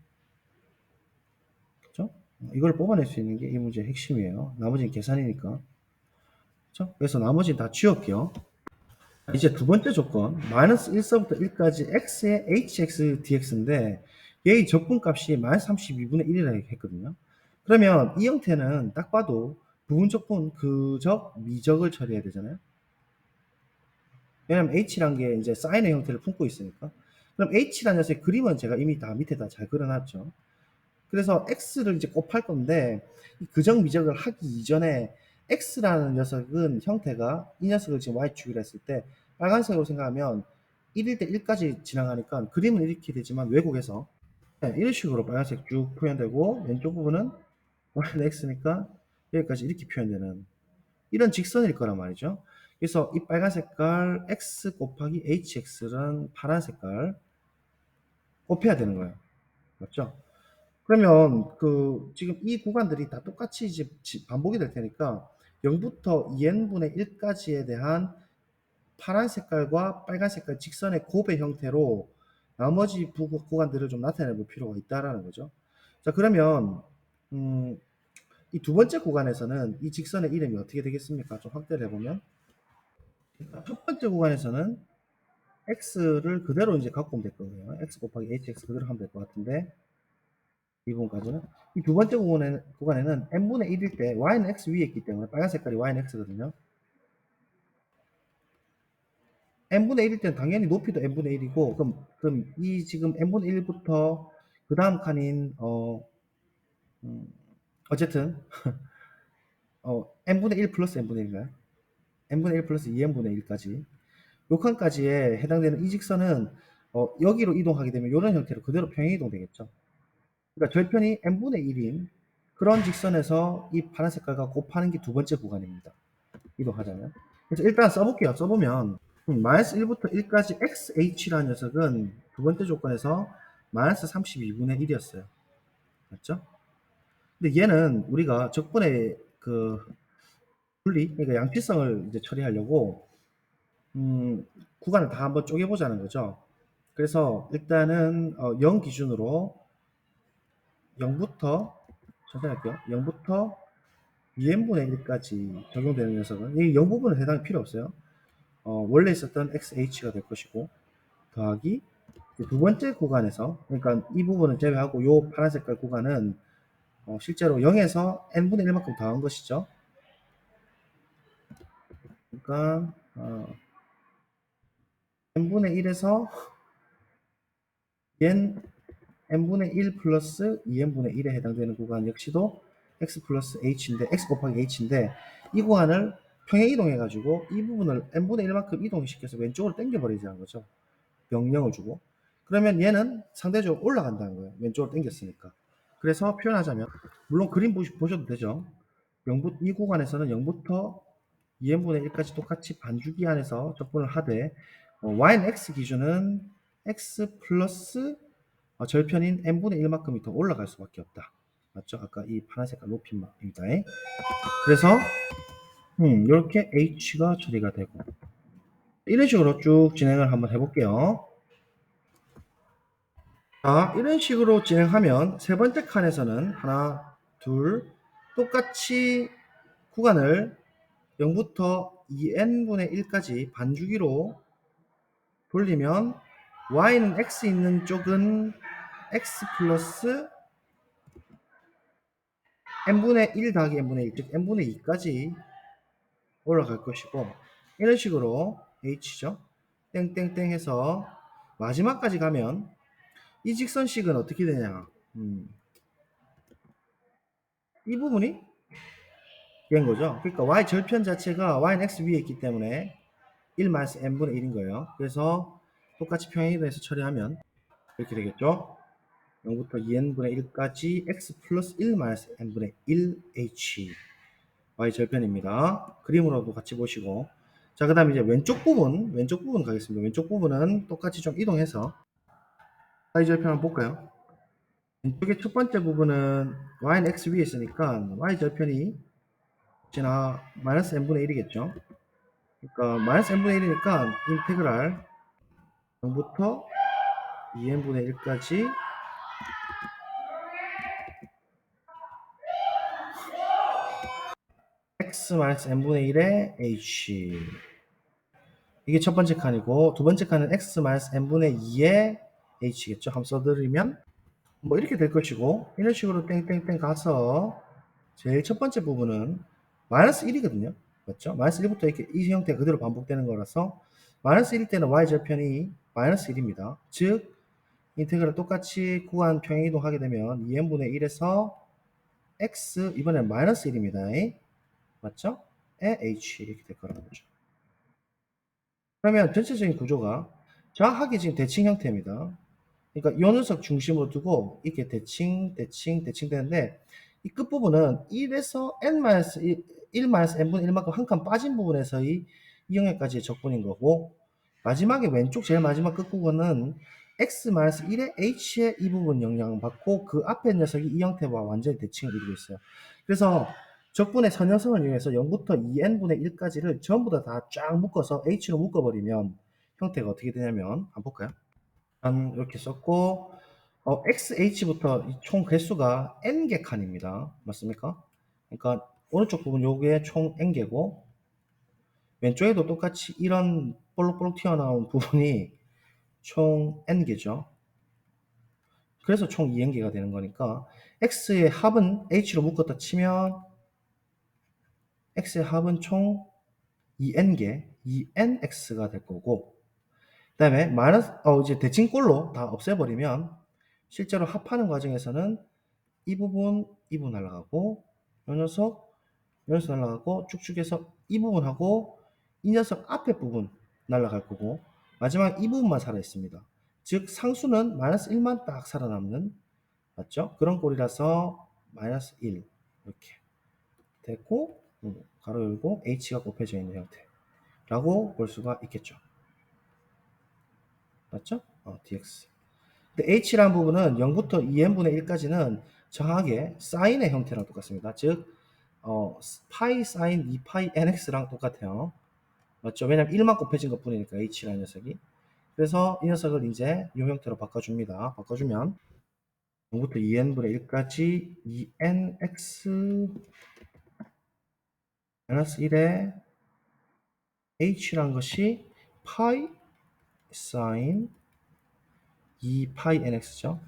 그렇죠? 이걸 뽑아낼 수 있는 게 이 문제의 핵심이에요. 나머지는 계산이니까. 그렇죠? 그래서 나머지는 다 지울게요. 이제 두 번째 조건 마이너스 1서부터 1까지 x의 hx dx인데 얘의 적분값이 마이너스 32분의 1이라고 했거든요. 그러면 이 형태는 딱 봐도 부분적분, 그적, 미적을 처리해야 되잖아요. 왜냐면 h란 게 이제 사인의 형태를 품고 있으니까. 그럼 h란 녀석의 그림은 제가 이미 다 밑에다 잘 그려놨죠. 그래서 x를 이제 곱할 건데 이 그적, 미적을 하기 이전에 x라는 녀석은 형태가 이 녀석을 지금 y축이라 했을 때 빨간색으로 생각하면 1일 때 1까지 지나가니까 그림은 이렇게 되지만 왜곡해서 이런 식으로 빨간색 쭉 표현되고 왼쪽 부분은 y는 x니까 여기까지 이렇게 표현되는 이런 직선일 거란 말이죠. 그래서 이 빨간 색깔 x 곱하기 hx랑 파란 색깔 곱해야 되는 거예요. 맞죠? 그러면 지금 이 구간들이 다 똑같이 이제 반복이 될 테니까 0부터 2n분의 1까지에 대한 파란 색깔과 빨간 색깔 직선의 곱의 형태로 나머지 구간들을 좀 나타내 볼 필요가 있다라는 거죠. 자, 그러면 이 두 번째 구간에서는 이 직선의 이름이 어떻게 되겠습니까? 좀 확대를 해보면 첫 번째 구간에서는 x를 그대로 이제 갖고 오면 될 거예요. x 곱하기 hx 그대로 하면 될 것 같은데 이 부분까지는 이 두 번째 구간에는 n분의 1일 때 y는 x 위에 있기 때문에 빨간 색깔이 y는 x거든요. n분의 1일 때는 당연히 높이도 n분의 1이고 그럼 이 지금 n분의 1부터 그 다음 칸인 어쨌든 n분의 1 플러스 n분의 1인가요? n분의 1 플러스 2n분의 1까지 요 칸까지에 해당되는 이 직선은 여기로 이동하게 되면 이런 형태로 그대로 평행 이동되겠죠. 그러니까 절편이 n분의 1인 그런 직선에서 이 파란 색깔과 곱하는 게 두 번째 구간입니다. 이동하자면. 그래서 일단 써볼게요. 써보면 마이너스 1부터 1까지 xh라는 녀석은 두 번째 조건에서 마이너스 32분의 1이었어요. 맞죠? 근데 얘는 우리가 적분의 분리, 그러니까 양피성을 이제 처리하려고 구간을 다 한번 쪼개보자는 거죠. 그래서 일단은 0 기준으로 0부터 천천히 할게요. 0부터 2n분의 1까지 적용되는 녀석은 이 0 부분은 해당이 필요 없어요. 원래 있었던 xh가 될 것이고 더하기 두 번째 구간에서 그러니까 이 부분은 제외하고 요 파란 색깔 구간은 실제로 0에서 n분의 1만큼 더한 것이죠. 그러니까 n분의 1에서 n분의 1 플러스 2n분의 1에 해당되는 구간 역시도 x 플러스 h인데 x 곱하기 h인데 이 구간을 평행 이동해가지고 이 부분을 n분의 1만큼 이동시켜서 왼쪽으로 당겨버리자는 거죠. 명령을 주고 그러면 얘는 상대적으로 올라간다는 거예요. 왼쪽으로 당겼으니까. 그래서 표현하자면 물론 그림 보셔도 되죠. 이 구간에서는 0부터 2n분의 1까지 똑같이 반주기 안에서 적분을 하되 y는 x 기준은 x 플러스 절편인 n분의 1만큼이 더 올라갈 수밖에 없다. 맞죠? 아까 이 파란 색깔 높임입니다. 그래서 이렇게 h가 처리가 되고 이런 식으로 쭉 진행을 한번 해볼게요. 자, 이런 식으로 진행하면 세 번째 칸에서는 하나, 둘, 똑같이 구간을 0부터 2n분의 1까지 반주기로 돌리면 y는 x 있는 쪽은 x 플러스 n분의 1 더하기 n분의 1, 즉 n분의 2까지 올라갈 것이고, 이런 식으로 h죠. 땡땡땡 해서 마지막까지 가면 이 직선식은 어떻게 되냐. 이 부분이 된 거죠. 그러니까 y 절편 자체가 y는 x 위에 있기 때문에 1-n분의 1인 거예요. 그래서 똑같이 평행이동해서 처리하면 이렇게 되겠죠. 0부터 2n분의 1까지 x 플러스 1-n분의 1h y 절편입니다. 그림으로도 같이 보시고, 자, 그 다음에 이제 왼쪽 부분 가겠습니다. 왼쪽 부분은 똑같이 좀 이동해서 y 절편 한번 볼까요? 왼쪽의 첫 번째 부분은 y는 x 위에 있으니까 y 절편이 지나 마이너스 n분의 1이겠죠. 그러니까 마이너스 n분의 1이니까 인테그랄 0부터 2n분의 1까지 x 마이너스 n분의 1의 h, 이게 첫 번째 칸이고, 두 번째 칸은 x 마이너스 n분의 2의 h겠죠. 한번 써드리면 뭐 이렇게 될 것이고, 이런 식으로 땡땡땡 가서 제일 첫 번째 부분은 마이너스 1이거든요. 맞죠? 마이너스 1부터 이렇게 이 형태가 그대로 반복되는 거라서 마이너스 1일 때는 y 절편이 마이너스 1입니다. 즉 인테그랄 똑같이 구간 평행이동하게 되면 2n분의 1에서 x, 이번엔 마이너스 1입니다. 맞죠? 에 h 이렇게 될 거라는 거죠. 그러면 전체적인 구조가 정확하게 지금 대칭 형태입니다. 그러니까 요 녀석 중심으로 두고 이렇게 대칭 되는데, 이 끝부분은 1에서 n-1, 1-n분의 1만큼 한 칸 빠진 부분에서의 이 영역까지의 적분인 거고, 마지막에 왼쪽 제일 마지막 끝부분은 x-1의 h의 이 부분 영향을 받고 그 앞에 녀석이 이 형태와 완전히 대칭을 이루고 있어요. 그래서 적분의 선형성을 이용해서 0부터 2n분의 1까지를 전부 다 쫙 묶어서 h로 묶어버리면 형태가 어떻게 되냐면, 한번 볼까요? 이렇게 썼고, XH부터 총 개수가 N개 칸입니다. 맞습니까? 그러니까 오른쪽 부분 요게 총 N개고, 왼쪽에도 똑같이 이런 볼록볼록 튀어나온 부분이 총 N개죠. 그래서 총 2N개가 되는 거니까 X의 합은 H로 묶었다 치면 X의 합은 총 2N개, 2NX가 될 거고, 그 다음에 이제 대칭꼴로 다 없애버리면 실제로 합하는 과정에서는 이 부분 날아가고, 이 녀석, 이 녀석 날아가고, 쭉쭉 해서 이 부분하고 이 녀석 앞에 부분 날아갈 거고, 마지막 이 부분만 살아있습니다. 즉 상수는 마이너스 1만 딱 살아남는, 맞죠? 그런 꼴이라서 마이너스 1 이렇게 됐고, 가로 열고 h가 곱해져 있는 형태라고 볼 수가 있겠죠. 맞죠? dx. 근데 h라는 부분은 0부터 2n분의 1까지는 정확하게 사인의 형태랑 똑같습니다. 즉 파이 사인 2파이 nx랑 똑같아요. 맞죠? 왜냐면 1만 곱해진 것 뿐이니까 h라는 녀석이. 그래서 이 녀석을 이제 이 형태로 바꿔줍니다. 바꿔주면 0부터 2n분의 1까지 2nx 마이너스 1의 h라는 것이 파이 사인 2파이 nx죠.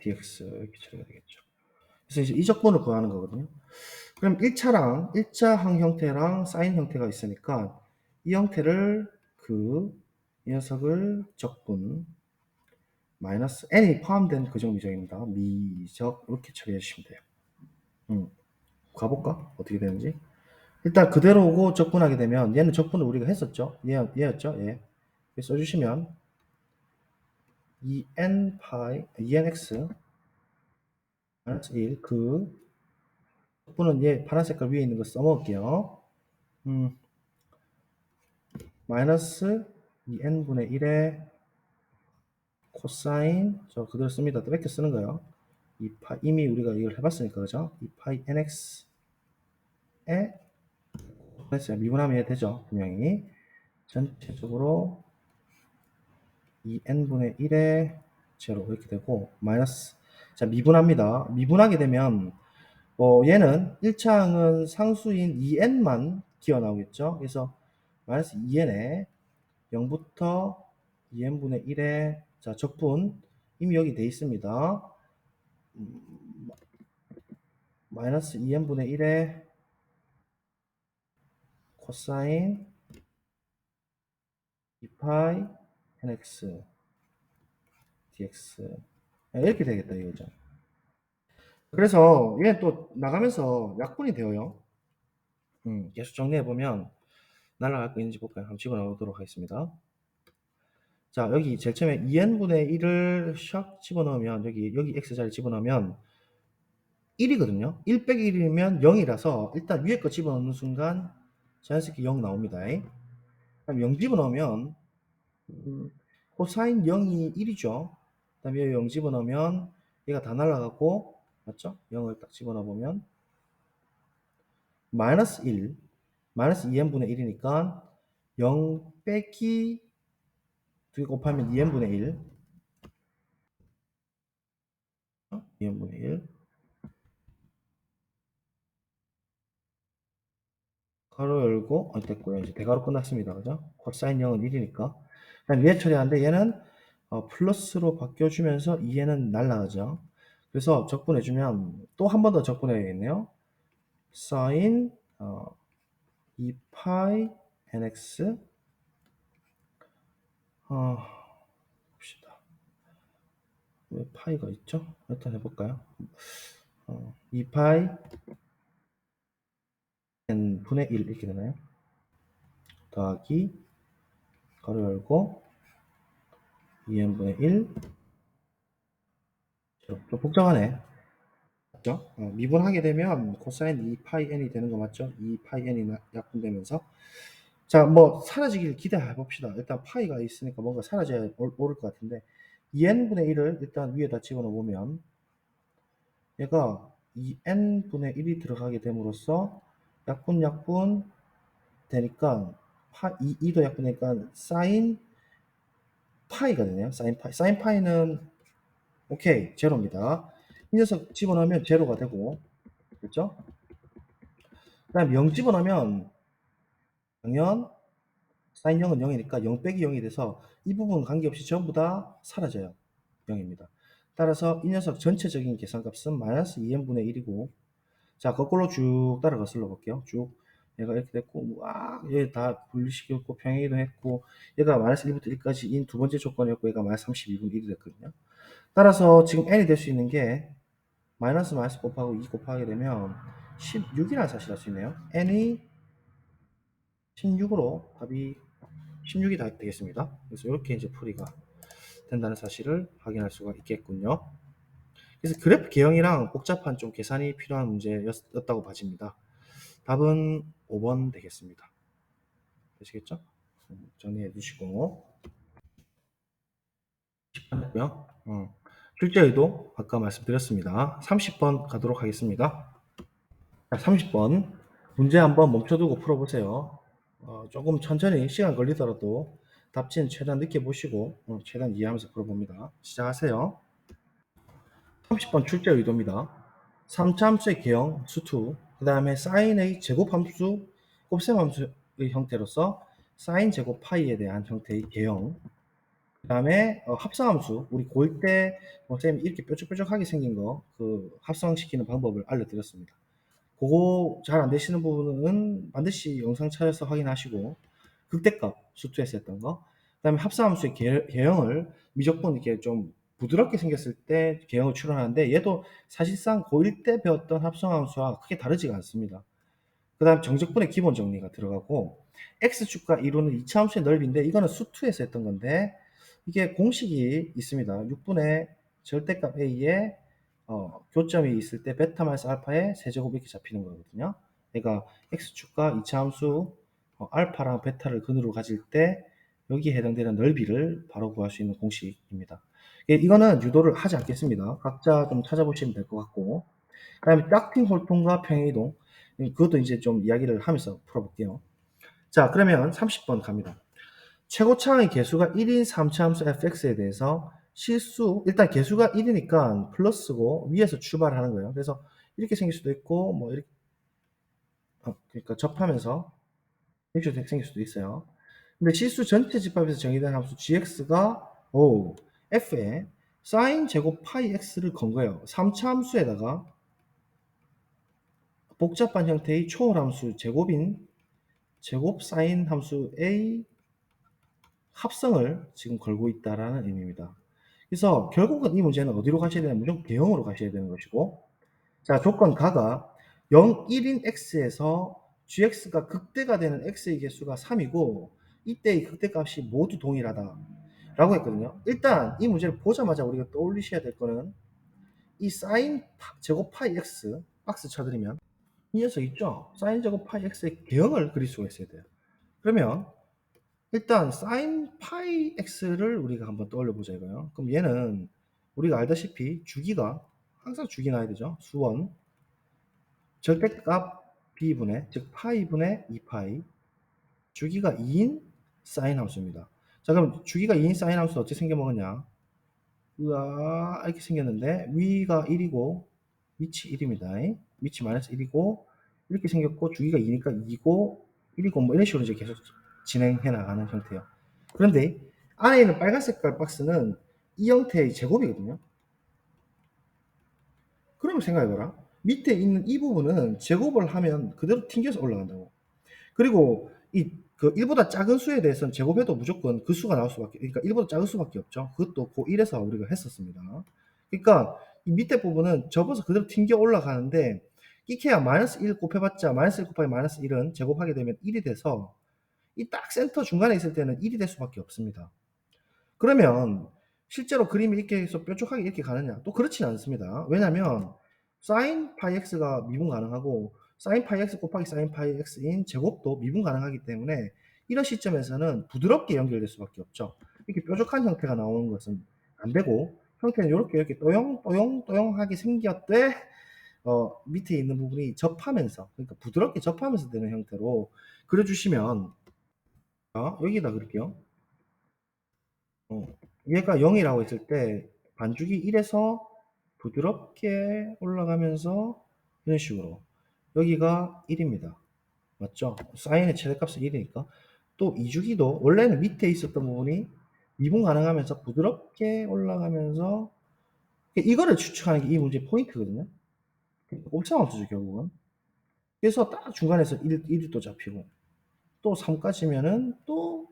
dx 이렇게 처리가 되겠죠. 그래서 이제 이 적분을 구하는 거거든요. 그럼 1차랑 일자항 형태랑 사인 형태가 있으니까 이 형태를 이 녀석을 적분 마이너스 n이 포함된 그 미적입니다. 미적 이렇게 처리해 주시면 돼요. 가볼까? 어떻게 되는지. 일단 그대로 오고 적분하게 되면 얘는 적분을 우리가 했었죠. 얘였죠. 예. 써주시면 2n 파이 2nx 마이너스 1 적분은 얘 파란 색깔 위에 있는 거 써먹을게요. 마이너스 2n분의 1의 코사인, 저 그대로 씁니다. 또 뺏겨 쓰는 거예요. 이미 우리가 이걸 해봤으니까, 그죠? 2파이 nx 됐어요. 미분하면 되죠. 분명히. 전체적으로 2n분의 1의 제로 이렇게 되고 마이너스. 자, 미분합니다. 미분하게 되면 얘는 1차항은 상수인 2n만 기어 나오겠죠. 그래서 마이너스 2n에 0부터 2n분의 1에 자 적분 이미 여기 돼 있습니다. 마이너스 2n분의 1에 코사인 2파이 nx dx 이렇게 되겠다 이거죠. 그래서 얘는 또 나가면서 약분이 되어요. 계속 정리해보면 날라갈 거 있는지 볼까요? 한번 집어넣도록 하겠습니다. 자, 여기 제일 처음에 2n분의 1을 샥 집어넣으면 여기 x자리 집어넣으면 1이거든요. 1 빼기 1이면 0이라서 일단 위에 거 집어넣는 순간 자연스럽게 0 나옵니다. 그럼 0 집어넣으면 코사인 0이 1이죠. 그 다음에 0 집어넣으면 얘가 다 날아가고 맞죠? 0을 딱 집어넣으면 마이너스 1 마이너스 2n분의 1이니까 0 빼기 2 곱하면 2n분의 1 2n분의 1 가로 열고 됐고요. 이제 대가로 끝났습니다. 그죠? 코사인 0은 1이니까 그냥 위에 처리하는데 얘는 플러스로 바뀌어주면서 2에는 날라가죠. 그래서 적분해주면 또 한 번 더 적분해야겠네요. 사인 2파이 nx 봅시다. 왜 파이가 있죠? 일단 해볼까요? 2파이 n 분의 1 이렇게 되나요? 더하기 가로 열고 2n분의 1 좀 복잡하네. 맞죠? 미분하게 되면 코사인 2파이 n이 되는 거 맞죠? 2파이 n이 약분되면서 자, 뭐 사라지길 기대해 봅시다. 일단 파이가 있으니까 뭔가 사라져야 오를 것 같은데 2n분의 1을 일단 위에다 집어넣어 보면 얘가 2n분의 1이 들어가게 됨으로써 약분 되니까 2도 약분되니까 사인 파이가 되네요. 사인 파이. 사인 파이는 오케이 제로입니다. 이 녀석 집어넣으면 제로가 되고 그렇죠? 그 다음 0 집어넣으면 당연 사인 0은 0이니까 0 빼기 0이 돼서 이 부분 관계없이 전부 다 사라져요. 0입니다. 따라서 이 녀석 전체적인 계산값은 마이너스 2n분의 1이고 자 거꾸로 쭉 따라가 쓸어볼게요. 쭉 얘가 이렇게 됐고 얘 다 분리시켰고 평행이동했고 얘가 마이너스 1부터 1까지 인 두 번째 조건이었고 얘가 마이너스 32분의 1이 됐거든요. 따라서 지금 n이 될 수 있는 게 마이너스 곱하고 2 곱하게 되면 16이라는 사실을 알 수 있네요. n이 16으로 답이 16이 되겠습니다. 그래서 이렇게 이제 풀이가 된다는 사실을 확인할 수가 있겠군요. 그래서 그래프 개형이랑 복잡한 좀 계산이 필요한 문제였다고 봐집니다. 답은 5번 되겠습니다. 되시겠죠? 정리해 주시고 10번 했고요. 출제의도 아까 말씀드렸습니다. 30번 가도록 하겠습니다. 자, 30번 문제 한번 멈춰두고 풀어보세요. 조금 천천히 시간 걸리더라도 답지는 최대한 늦게 보시고 최대한 이해하면서 풀어봅니다. 시작하세요. 30번 출제 의도입니다. 3차 함수의 개형 수2 그 다음에 사인의 제곱함수 곱셈함수의 형태로서 사인 제곱 파이에 대한 형태의 개형 그 다음에 합성함수 우리 고1 때 쌤이 이렇게 뾰족뾰족하게 생긴 거 그 합성시키는 방법을 알려드렸습니다. 그거 잘 안 되시는 부분은 반드시 영상 찾아서 확인하시고 극대값 수2에서 했던 거 그 다음에 합성함수의 개형을 미적분 이렇게 좀 부드럽게 생겼을 때 개형을 추론하는데 얘도 사실상 고1 때 배웠던 합성함수와 크게 다르지가 않습니다. 그 다음 정적분의 기본 정리가 들어가고 x축과 이루는 2차 함수의 넓이인데 이거는 수2에서 했던 건데 이게 공식이 있습니다. 6분의 절대값 a에 교점이 있을 때 베타 마이너스 알파의 세제곱 이렇게 잡히는 거거든요. 그러니까 x축과 2차 함수 알파랑 베타를 근으로 가질 때 여기에 해당되는 넓이를 바로 구할 수 있는 공식입니다. 이거는 유도를 하지 않겠습니다. 각자 좀 찾아보시면 될 것 같고 그 다음에 짝핑 홀통과 평행이동 그것도 이제 좀 이야기를 하면서 풀어볼게요. 자, 그러면 30번 갑니다. 최고차항의 개수가 1인 3차 함수 fx에 대해서 실수, 일단 개수가 1이니까 플러스고 위에서 출발하는 거예요. 그래서 이렇게 생길 수도 있고, 뭐 이렇게, 그러니까 접하면서 이렇게 생길 수도 있어요. 근데 실수 전체 집합에서 정의된 함수 gx가 f에 sin 제곱 파이 x를 건 거예요. 3차 함수에다가 복잡한 형태의 초월함수 제곱인 제곱 sin 함수의 합성을 지금 걸고 있다라는 의미입니다. 그래서 결국은 이 문제는 어디로 가셔야 되냐면 무조건 대형으로 가셔야 되는 것이고, 자, 조건 가가 0, 1인 x에서 gx가 극대가 되는 x의 개수가 3이고 이때의 극대값이 모두 동일하다 라고 했거든요. 일단 이 문제를 보자마자 우리가 떠올리셔야 될 거는 이 sin 제곱 파이 x 박스 쳐드리면 이 녀석 있죠? sin 제곱 파이 x의 대형을 그릴 수가 있어야 돼요. 그러면 일단 sin 파이 x를 우리가 한번 떠올려 보자 이거요. 그럼 얘는 우리가 알다시피 주기가 항상 주기 나야 되죠. 수원 절대값 b분의 즉 파이분의 2파이 주기가 2인 사인 함수입니다. 자, 그럼 주기가 2인 사인 함수는 어떻게 생겨먹었냐? 으아, 이렇게 생겼는데 위가 1이고 밑이 1입니다. 밑이 마이너스 1이고 이렇게 생겼고 주기가 2니까 2고 1이고 뭐 이런 식으로 이제 계속 진행해 나가는 형태예요. 그런데 안에 있는 빨간 색깔 박스는 이 형태의 제곱이거든요. 그러면 생각해봐라. 밑에 있는 이 부분은 제곱을 하면 그대로 튕겨서 올라간다고. 그리고 이 그 1보다 작은 수에 대해서는 제곱해도 무조건 그 수가 나올 수밖에, 그러니까 1보다 작은 수밖에 없죠. 그것도 고1에서 우리가 했었습니다. 그러니까 이 밑에 부분은 접어서 그대로 튕겨 올라가는데 이케야 마이너스 1 곱해봤자 마이너스 1 곱하기 마이너스 1은 제곱하게 되면 1이 돼서 이 딱 센터 중간에 있을 때는 1이 될 수밖에 없습니다. 그러면 실제로 그림이 이렇게 해서 뾰족하게 이렇게 가느냐? 또 그렇지는 않습니다. 왜냐면 sin 파이 x가 미분 가능하고 sin 파이 x 곱하기 sin 파이 x인 제곱도 미분 가능하기 때문에 이런 시점에서는 부드럽게 연결될 수밖에 없죠. 이렇게 뾰족한 형태가 나오는 것은 안 되고 형태는 이렇게 또용또용또용하게 생겼대 밑에 있는 부분이 접하면서, 그러니까 부드럽게 접하면서 되는 형태로 그려주시면, 여기다 그릴게요. 얘가 0이라고 했을 때 반죽이 1에서 부드럽게 올라가면서 이런 식으로 여기가 1입니다. 맞죠? 사인의 최대값은 1이니까 또 이주기도 원래는 밑에 있었던 부분이 미분 가능하면서 부드럽게 올라가면서 이거를 추측하는 게 이 문제의 포인트거든요. 옵차함수죠 결국은. 그래서 딱 중간에서 1이 또 잡히고 또 3까지면은 또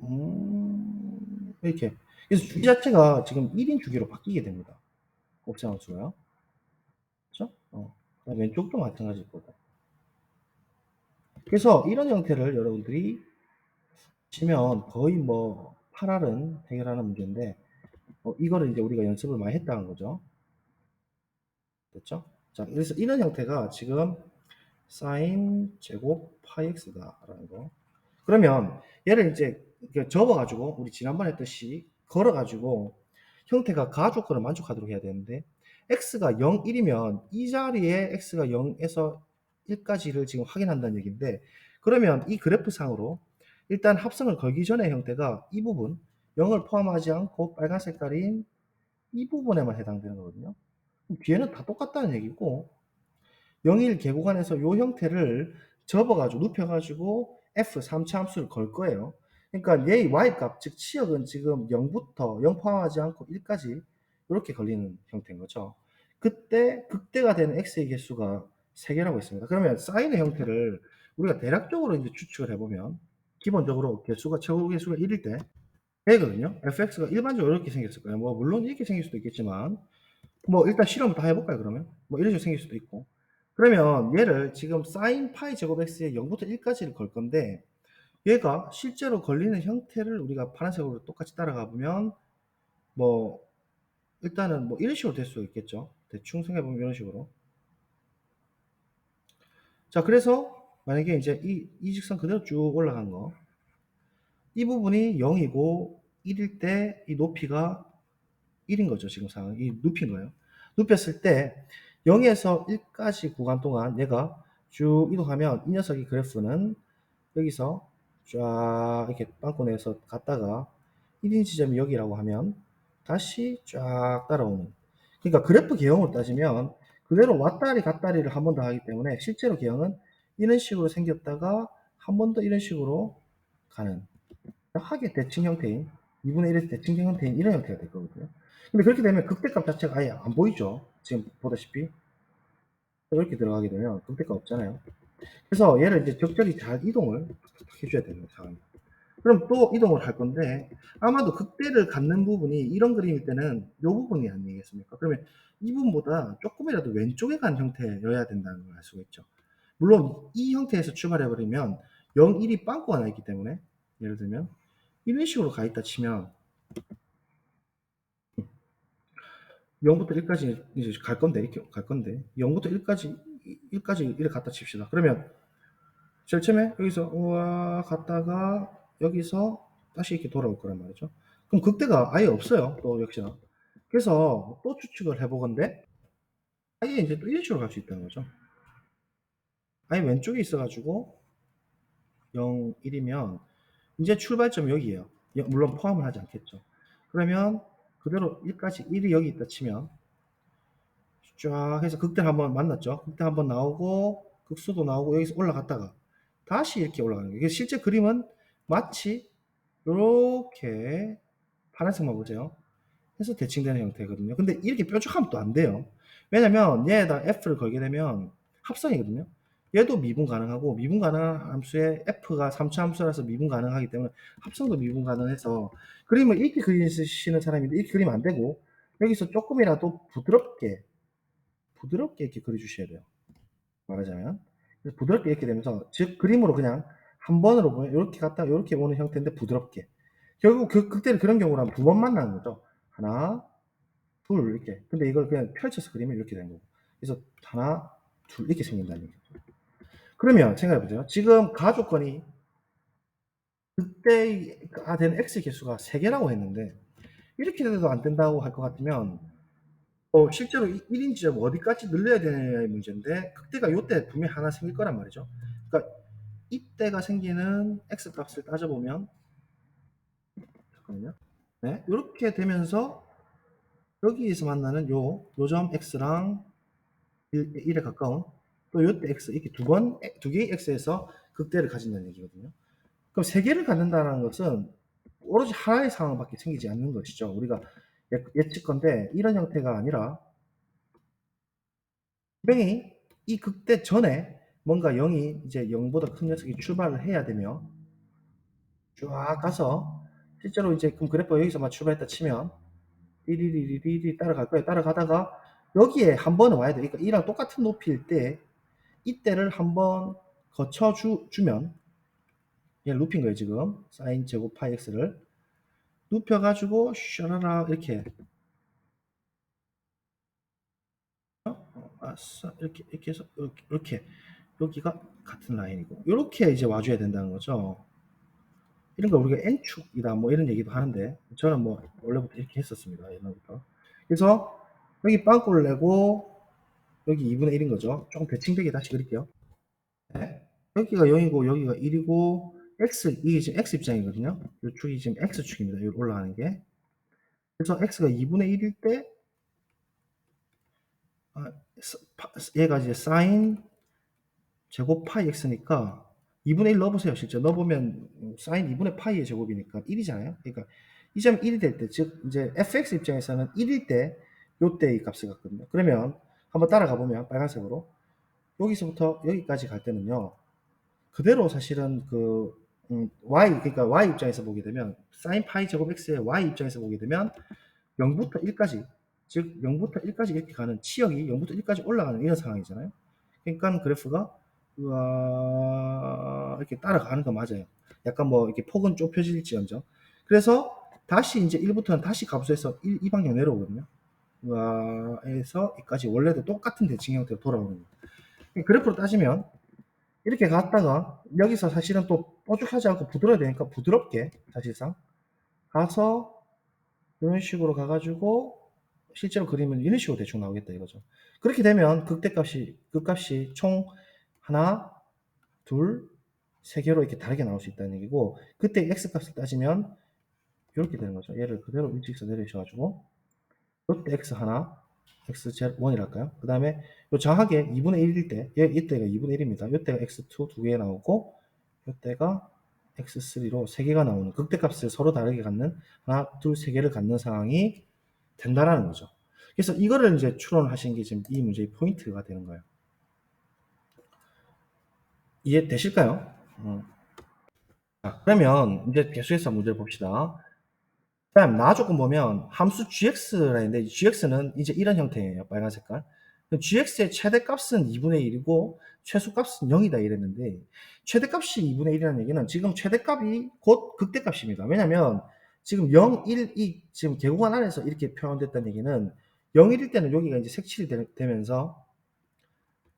이렇게. 그래서 주기 자체가 지금 1인 주기로 바뀌게 됩니다. 옵션함수가요. 그렇죠? 왼쪽도 마찬가지일 거고. 그래서 이런 형태를 여러분들이 치면 거의 뭐 8알은 해결하는 문제인데 이거를 이제 우리가 연습을 많이 했다는 거죠. 됐죠? 자, 그래서 이런 형태가 지금 sin 제곱 파이 x다라는 거. 그러면 얘를 이제 접어가지고 우리 지난번에 했듯이 걸어가지고 형태가 가조건을 만족하도록 해야 되는데 x가 0, 1이면 이 자리에 x가 0에서 1까지를 지금 확인한다는 얘기인데, 그러면 이 그래프상으로 일단 합성을 걸기 전의 형태가 이 부분 0을 포함하지 않고 빨간 색깔인 이 부분에만 해당되는 거거든요. 뒤에는 다 똑같다는 얘기고 0일 계곡안에서 이 형태를 접어가지고 눕혀가지고 f 3차 함수를 걸 거예요. 그러니까 얘의 y값 즉 치역은 지금 0부터 0 포함하지 않고 1까지 이렇게 걸리는 형태인 거죠. 그때 극대가 되는 x의 개수가 3개라고 했습니다. 그러면 사인의 형태를 우리가 대략적으로 이제 추측을 해보면 기본적으로 개수가 최고 개수가 1일 때 되거든요. fx가 일반적으로 이렇게 생겼을 거예요. 뭐 물론 이렇게 생길 수도 있겠지만 뭐 일단 실험을 다 해볼까요 그러면? 뭐 이런 식으로 생길 수도 있고. 그러면 얘를 지금 sin 파이 제곱 x에 0부터 1까지를 걸 건데 얘가 실제로 걸리는 형태를 우리가 파란색으로 똑같이 따라가 보면 뭐 일단은 뭐 이런 식으로 될 수 있겠죠. 대충 생각해보면 이런 식으로. 자, 그래서 만약에 이제 이 직선 그대로 쭉 올라간 거, 이 부분이 0이고 1일 때 이 높이가 1인 거죠. 지금 상황이 눕힌 거예요. 눕혔을 때 0에서 1까지 구간 동안 얘가 쭉 이동하면 이 녀석의 그래프는 여기서 쫙 이렇게 빵꾸 내서 갔다가 1인 지점이 여기라고 하면 다시 쫙 따라오는. 그러니까 그래프 개형으로 따지면 그대로 왔다리 갔다리를 한 번 더 하기 때문에 실제로 개형은 이런 식으로 생겼다가 한 번 더 이런 식으로 가는 하게 대칭 형태인 2분의 1에서 대칭 형태인 이런 형태가 될 거거든요. 근데 그렇게 되면 극대값 자체가 아예 안 보이죠. 지금 보다시피 이렇게 들어가게 되면 극대값 없잖아요. 그래서 얘를 이제 적절히 잘 이동을 해줘야 되는 상황입니다. 그럼 또 이동을 할 건데 아마도 극대를 갖는 부분이 이런 그림일 때는 이 부분이 아니겠습니까? 그러면 이 부분보다 조금이라도 왼쪽에 간 형태여야 된다는 걸 알 수가 있죠. 물론 이 형태에서 출발해버리면 0, 1이 빵꾸가 나 있기 때문에 예를 들면 이런 식으로 가 있다 치면 0부터 1까지 이제 갈 건데 이렇게 갈 건데 0부터 1까지 이렇게 갖다 칩시다. 그러면 제일 처음에 여기서 우와 갔다가 여기서 다시 이렇게 돌아올 거란 말이죠. 그럼 극대가 아예 없어요. 또 역시나. 그래서 또 추측을 해보건데 아예 이제 또 이런 식으로 갈 수 있다는 거죠. 아예 왼쪽에 있어가지고 0, 1이면 이제 출발점이 여기에요. 물론 포함을 하지 않겠죠. 그러면 그대로 1까지 1이 여기 있다 치면 쫙 해서 극대를 한번 만났죠. 극대 한번 나오고 극수도 나오고 여기서 올라갔다가 다시 이렇게 올라가는 거예요. 실제 그림은 마치 이렇게 파란색만 보세요. 해서 대칭되는 형태거든요. 근데 이렇게 뾰족하면 또 안 돼요. 왜냐면 얘에다 F를 걸게 되면 합성이거든요. 얘도 미분 가능하고 미분 가능한 함수에 F가 3차 함수라서 미분 가능하기 때문에 합성도 미분 가능해서 그림을 이렇게 그리시는 사람인데 이렇게 그리면 안 되고 여기서 조금이라도 부드럽게 이렇게 그려주셔야 돼요. 말하자면 부드럽게 이렇게 되면서 즉 그림으로 그냥 한 번으로 보면 이렇게 갔다가 이렇게 오는 형태인데 부드럽게 결국 그때는 그런 경우라면 두 번 만나는 거죠. 하나 둘 이렇게 근데 이걸 그냥 펼쳐서 그리면 이렇게 되는 거고 그래서 하나 둘 이렇게 생긴다는 얘기죠. 그러면 생각해보세요. 지금 가조건이 그때가 되는 x 개수가 3개라고 했는데 이렇게 돼도 안 된다고 할 것 같으면 실제로 1인 지점 어디까지 늘려야 되느냐의 문제인데 극대가 요때 분명히 하나 생길 거란 말이죠. 그러니까 이때가 생기는 x 값을 따져보면 잠깐만요. 네, 이렇게 되면서 여기에서 만나는 요점 x랑 1에 가까운 또 요때 x 이렇게 두 개의 x에서 극대를 가진다는 얘기거든요. 그럼 세 개를 갖는다는 것은 오로지 하나의 상황밖에 생기지 않는 것이죠. 우리가 예측건데 이런 형태가 아니라 분명히 이 극대 전에 뭔가 0이 이제 0보다 큰 녀석이 출발을 해야 되며 쫙 가서 실제로 이제 그럼 그래프가 여기서만 출발했다 치면 띠리리리리 따라갈 거예요. 따라가다가 여기에 한 번은 와야 돼. 그러니까 이랑 똑같은 높이일 때 이때를 한번 거쳐주면 얘 눕힌 거예요 지금 사인 제곱 파이 x를 눕혀가지고 샤라라 이렇게 아싸 이렇게 해서 이렇게 여기가 같은 라인이고 이렇게 이제 와줘야 된다는 거죠. 이런 거 우리가 n축이다 뭐 이런 얘기도 하는데 저는 뭐 원래부터 이렇게 했었습니다 옛날부터. 그래서 여기 빵꾸를 내고 여기 2분의 1인 거죠. 조금 대칭되게 다시 그릴게요. 네. 여기가 0이고 여기가 1이고 x 이게 지금 x 입장이거든요. 이 축이 지금 x축입니다. 여기 올라가는 게. 그래서 x가 2분의 1일 때 얘가 이제 사인 제곱 파이 x니까 2분의 1 넣어보세요. 실제 넣어보면 사인 2분의 파이의 제곱이니까 1이잖아요. 그러니까 이 점이 1이 될 때, 즉 이제 fx 입장에서는 1일 때 요때의 값을 갖거든요. 그러면 한번 따라가 보면 빨간색으로 여기서부터 여기까지 갈 때는요. 그대로 사실은 y 그러니까 y 입장에서 보게 되면 사인 파이 제곱 x의 y 입장에서 보게 되면 0부터 1까지 즉 0부터 1까지 이렇게 가는 치역이 0부터 1까지 올라가는 이런 상황이잖아요. 그러니까 그래프가 이렇게 따라가는 거 맞아요. 약간 뭐 이렇게 폭은 좁혀질지언정. 그래서 다시 이제 1부터는 다시 값수해서 이 방향 내려오거든요. 에서 여기까지 원래도 똑같은 대칭 형태로 돌아오는 거예요. 그래프로 따지면 이렇게 갔다가 여기서 사실은 또 뾰족하지 않고 부드러워야 되니까 부드럽게 사실상 가서 이런 식으로 가가지고 실제로 그림은 이런 식으로 대충 나오겠다 이거죠. 그렇게 되면 극값이 총 하나, 둘, 세 개로 이렇게 다르게 나올 수 있다는 얘기고, 그때 x값을 따지면 이렇게 되는 거죠. 얘를 그대로 일직선 내리셔가지고 이때 x 하나, x1이랄까요? 그 다음에 정확하게 2분의 1일 때, 이때가 2분의 1입니다. 이때가 x2 두 개 나오고, 이때가 x3로 세 개가 나오는, 극대값을 서로 다르게 갖는, 하나, 둘, 세 개를 갖는 상황이 된다라는 거죠. 그래서 이거를 이제 추론을 하신 게 지금 이 문제의 포인트가 되는 거예요. 이해되실까요? 자, 그러면 이제 계속해서 문제를 봅시다. 그다음 나 조금 보면 함수 gx라 했는데, gx는 이제 이런 형태예요. 빨간 색깔. gx의 최대값은 2분의 1이고 최소값은 0이다 이랬는데, 최대값이 2분의 1이라는 얘기는 지금 최대값이 곧 극대값입니다. 왜냐면 지금 0, 1, 2 지금 계공안 안에서 이렇게 표현됐다는 얘기는 0, 1일 때는 여기가 이제 색칠이 되면서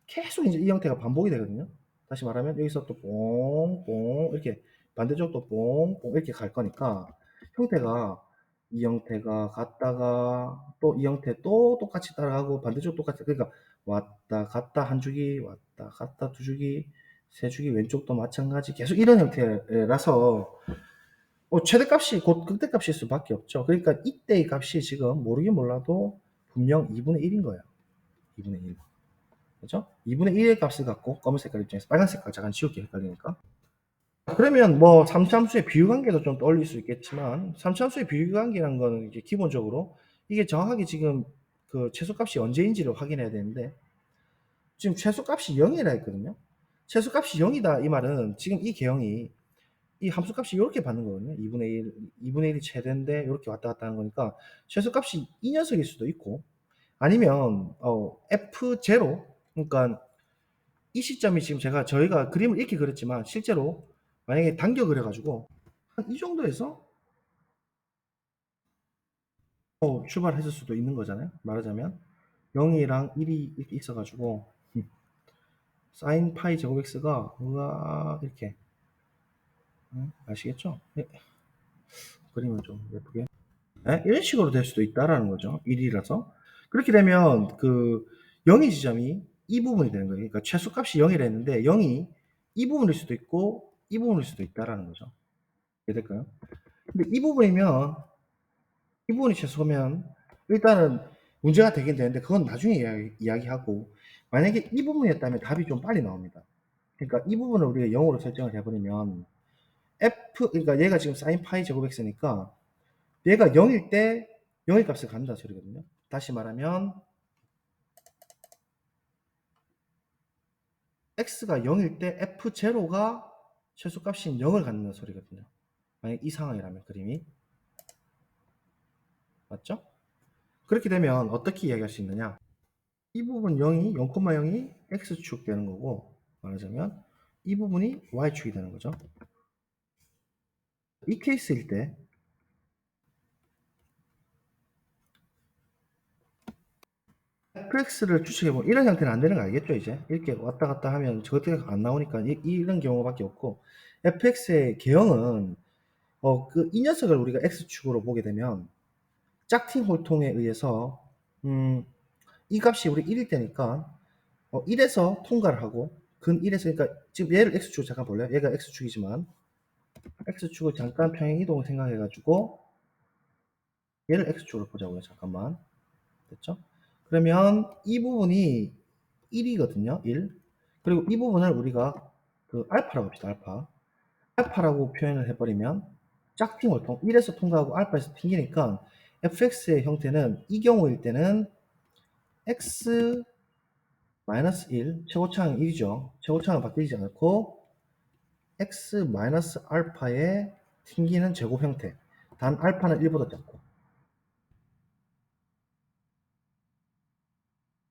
계속 이제 이 형태가 반복이 되거든요. 다시 말하면 여기서 또 뽕뽕 이렇게 반대쪽도 뽕뽕 이렇게 갈 거니까 형태가, 이 형태가 갔다가 또 이 형태 또 똑같이 따라가고 반대쪽 똑같이, 그러니까 왔다 갔다 한 주기, 왔다 갔다 두 주기, 세 주기, 왼쪽도 마찬가지 계속 이런 형태라서 최대값이 곧 극대값일 수밖에 없죠. 그러니까 이때의 값이 지금 모르긴 몰라도 분명 2분의 1인 거예요. 2분의 1. 그죠? 2분의 1의 값을 갖고 검은 색깔 입장에서 빨간 색깔 잠깐 지울게 헷갈리니까. 그러면 뭐 삼차함수의 비유관계도 좀 떠올릴 수 있겠지만, 삼차함수의 비유관계라는 거는 이제 기본적으로 이게 정확하게 지금 그 최소값이 언제인지를 확인해야 되는데, 지금 최소값이 0이라 했거든요. 최소값이 0이다 이 말은 지금 이 개형이 이 함수값이 이렇게 받는 거거든요. 2분의 1, 2분의 1이 최대인데 이렇게 왔다 갔다 하는 거니까 최소값이 이 녀석일 수도 있고, 아니면 f0, 그러니까 이 시점이 지금 저희가 그림을 이렇게 그렸지만 실제로 만약에 당겨 그려가지고 한 이 정도에서 출발했을 수도 있는 거잖아요. 말하자면 0이랑 1이 이렇게 있어가지고 사인 파이 제곱 x가 우와 이렇게, 아시겠죠? 그림을 좀 예쁘게, 이런 식으로 될 수도 있다라는 거죠. 1이라서 그렇게 되면 그 0의 지점이 이 부분이 되는 거예요. 그러니까 최소값이 0이라 했는데 0이 이 부분일 수도 있고 이 부분일 수도 있다라는 거죠. 이해될까요? 근데 이 부분이 최소면 일단은 문제가 되긴 되는데 그건 나중에 이야기하고, 만약에 이 부분이었다면 답이 좀 빨리 나옵니다. 그러니까 이 부분을 우리가 0으로 설정을 해버리면 그러니까 얘가 지금 sin 파이 제곱 x니까 얘가 0일 때 0의 값을 갖는다 소리거든요. 다시 말하면 x가 0일 때 f0가 최소값인 0을 갖는 소리거든요. 만약 이 상황이라면 그림이 맞죠? 그렇게 되면 어떻게 이야기할 수 있느냐? 이 부분 0이 0,0이 x축 되는 거고, 말하자면 이 부분이 y축이 되는 거죠. 이 케이스일 때 fx를 추측해보면 이런 형태는 안 되는 거 알겠죠? 이제 이렇게 왔다 갔다 하면 저것들이 안 나오니까 이런 경우밖에 없고, fx의 개형은 이 녀석을 우리가 x축으로 보게 되면 짝팅 홀통에 의해서 이 값이 우리 1일 때니까 1에서 통과를 하고 근 1에서, 그러니까 지금 얘를 x축 잠깐 볼래요? 얘가 x축이지만 x축을 잠깐 평행 이동을 생각해가지고 얘를 x축으로 보자고요. 잠깐만. 됐죠? 그러면 이 부분이 1이거든요. 1. 그리고 이 부분을 우리가 그 알파라고 합시다. 알파라고 표현을 해버리면 짝팅 월통 1에서 통과하고 알파에서 튕기니까 fx의 형태는 이 경우일 때는 x 1 최고차항 1이죠. 최고차항은 바뀌지 않고 x 알파의 튕기는 제곱 형태. 단 알파는 1보다 작고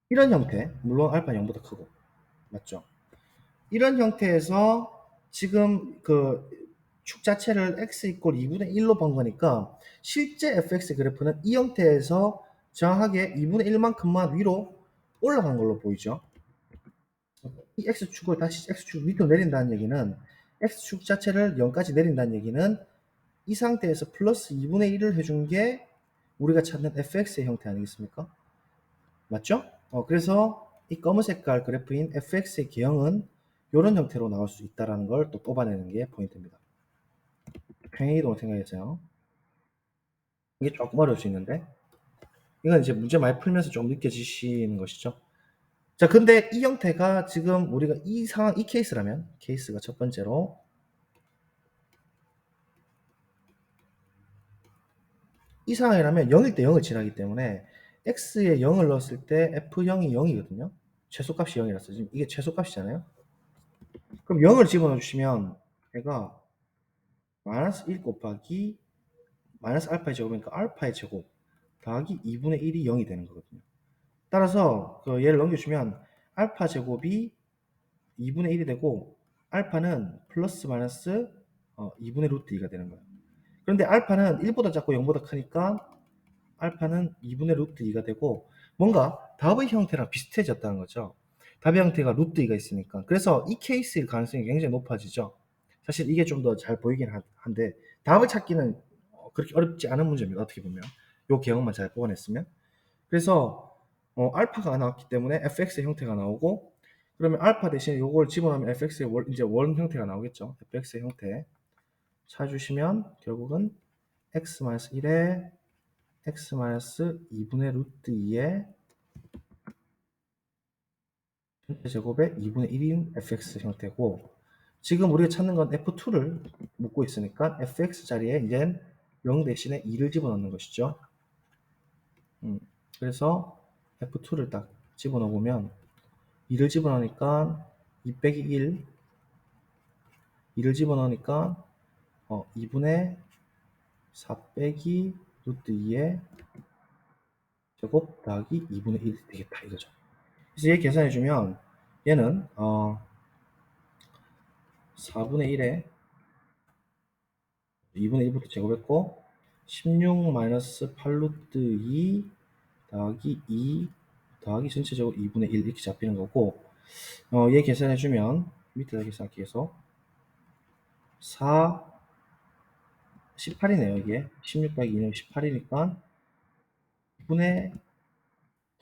이런 형태, 물론 알파는 0보다 크고, 맞죠? 이런 형태에서 지금 그 축 자체를 x 이퀄 2분의 1로 본 거니까 실제 fx 그래프는 이 형태에서 정확하게 2분의 1만큼만 위로 올라간 걸로 보이죠. 이 x축을 다시 x축 밑으로 내린다는 얘기는 x축 자체를 0까지 내린다는 얘기는 이 상태에서 플러스 2분의 1을 해준 게 우리가 찾는 fx의 형태 아니겠습니까? 맞죠? 그래서 이 검은 색깔 그래프인 fx의 개형은 이런 형태로 나올 수 있다는 걸 또 뽑아내는 게 포인트입니다. 평행이동을 생각해서요. 이게 조금 어려울 수 있는데 이건 이제 문제 많이 풀면서 좀 느껴지시는 것이죠. 자, 근데 이 형태가 지금 우리가 이 상황, 이 케이스라면, 케이스가 첫 번째로 이 상황이라면 0일 때 0을 지나기 때문에 x에 0을 넣었을 때 f0이 0이거든요. 최소값이 0이라서 지금 이게 최소값이잖아요. 그럼 0을 집어넣어 주시면 얘가 마이너스 1 곱하기 마이너스 알파의 제곱이니까 알파의 제곱 더하기 2분의 1이 0이 되는 거거든요. 따라서 그 얘를 넘겨주면 알파 제곱이 2분의 1이 되고 알파는 플러스 마이너스 2분의 루트 2가 되는 거예요. 그런데 알파는 1보다 작고 0보다 크니까 알파는 2분의 루트 2가 되고 뭔가 답의 형태랑 비슷해졌다는 거죠. 답의 형태가 루트 2가 있으니까. 그래서 이 케이스일 가능성이 굉장히 높아지죠. 사실 이게 좀 더 잘 보이긴 한데 답을 찾기는 그렇게 어렵지 않은 문제입니다. 어떻게 보면. 요 개형만 잘 뽑아냈으면. 그래서 알파가 나왔기 때문에 fx의 형태가 나오고 그러면 알파 대신에 요걸 집어넣으면 fx의 이제 원 형태가 나오겠죠. fx의 형태 찾아주시면 결국은 x-1에 x-2분의 루트 2의 형태 제곱의 2분의 1인 fx 형태고 지금 우리가 찾는 건 f2를 묻고 있으니까 fx 자리에 이제 0 대신에 2를 집어넣는 것이죠. 그래서 f2를 딱 집어넣어 보면 2를 집어넣으니까 2 빼기 1 2를 집어넣으니까 2분의 4 빼기 루트 2의 제곱 더하기 2분의 1이 되겠다 이거죠. 그래서 얘 계산해주면 얘는 4분의 1에 2분의 1부터 제곱했고 16 마이너스 8루트 2 더하기 2 더하기 전체적으로 2분의 1 이렇게 잡히는 거고 얘 계산해주면 밑에다 계산하기 위해서 4 18이네요 이게 16 더하기 2는 18이니까 2분의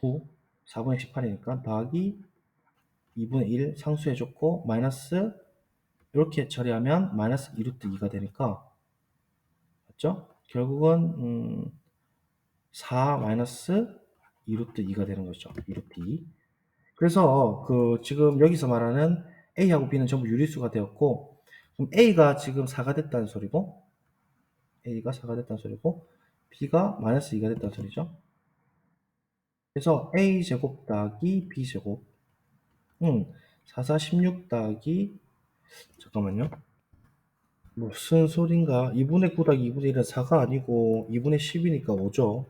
9 4분의 18이니까 더하기 2분의 1 상수해줬고 마이너스 이렇게 처리하면 마이너스 2루트 2가 되니까 맞죠? 결국은 4 마이너스 2루트 2가 되는 거죠. 2루트 2. 그래서 그 지금 여기서 말하는 A하고 B는 전부 유리수가 되었고 그럼 A가 지금 4가 됐다는 소리고 A가 4가 됐다는 소리고 B가 마이너스 2가 됐다는 소리죠. 그래서 A제곱 더하기 B제곱 4, 4, 16 더하기 잠깐만요. 무슨 소린가? 2분의 9 더하기 2분의 1은 4가 아니고 2분의 10이니까 5죠.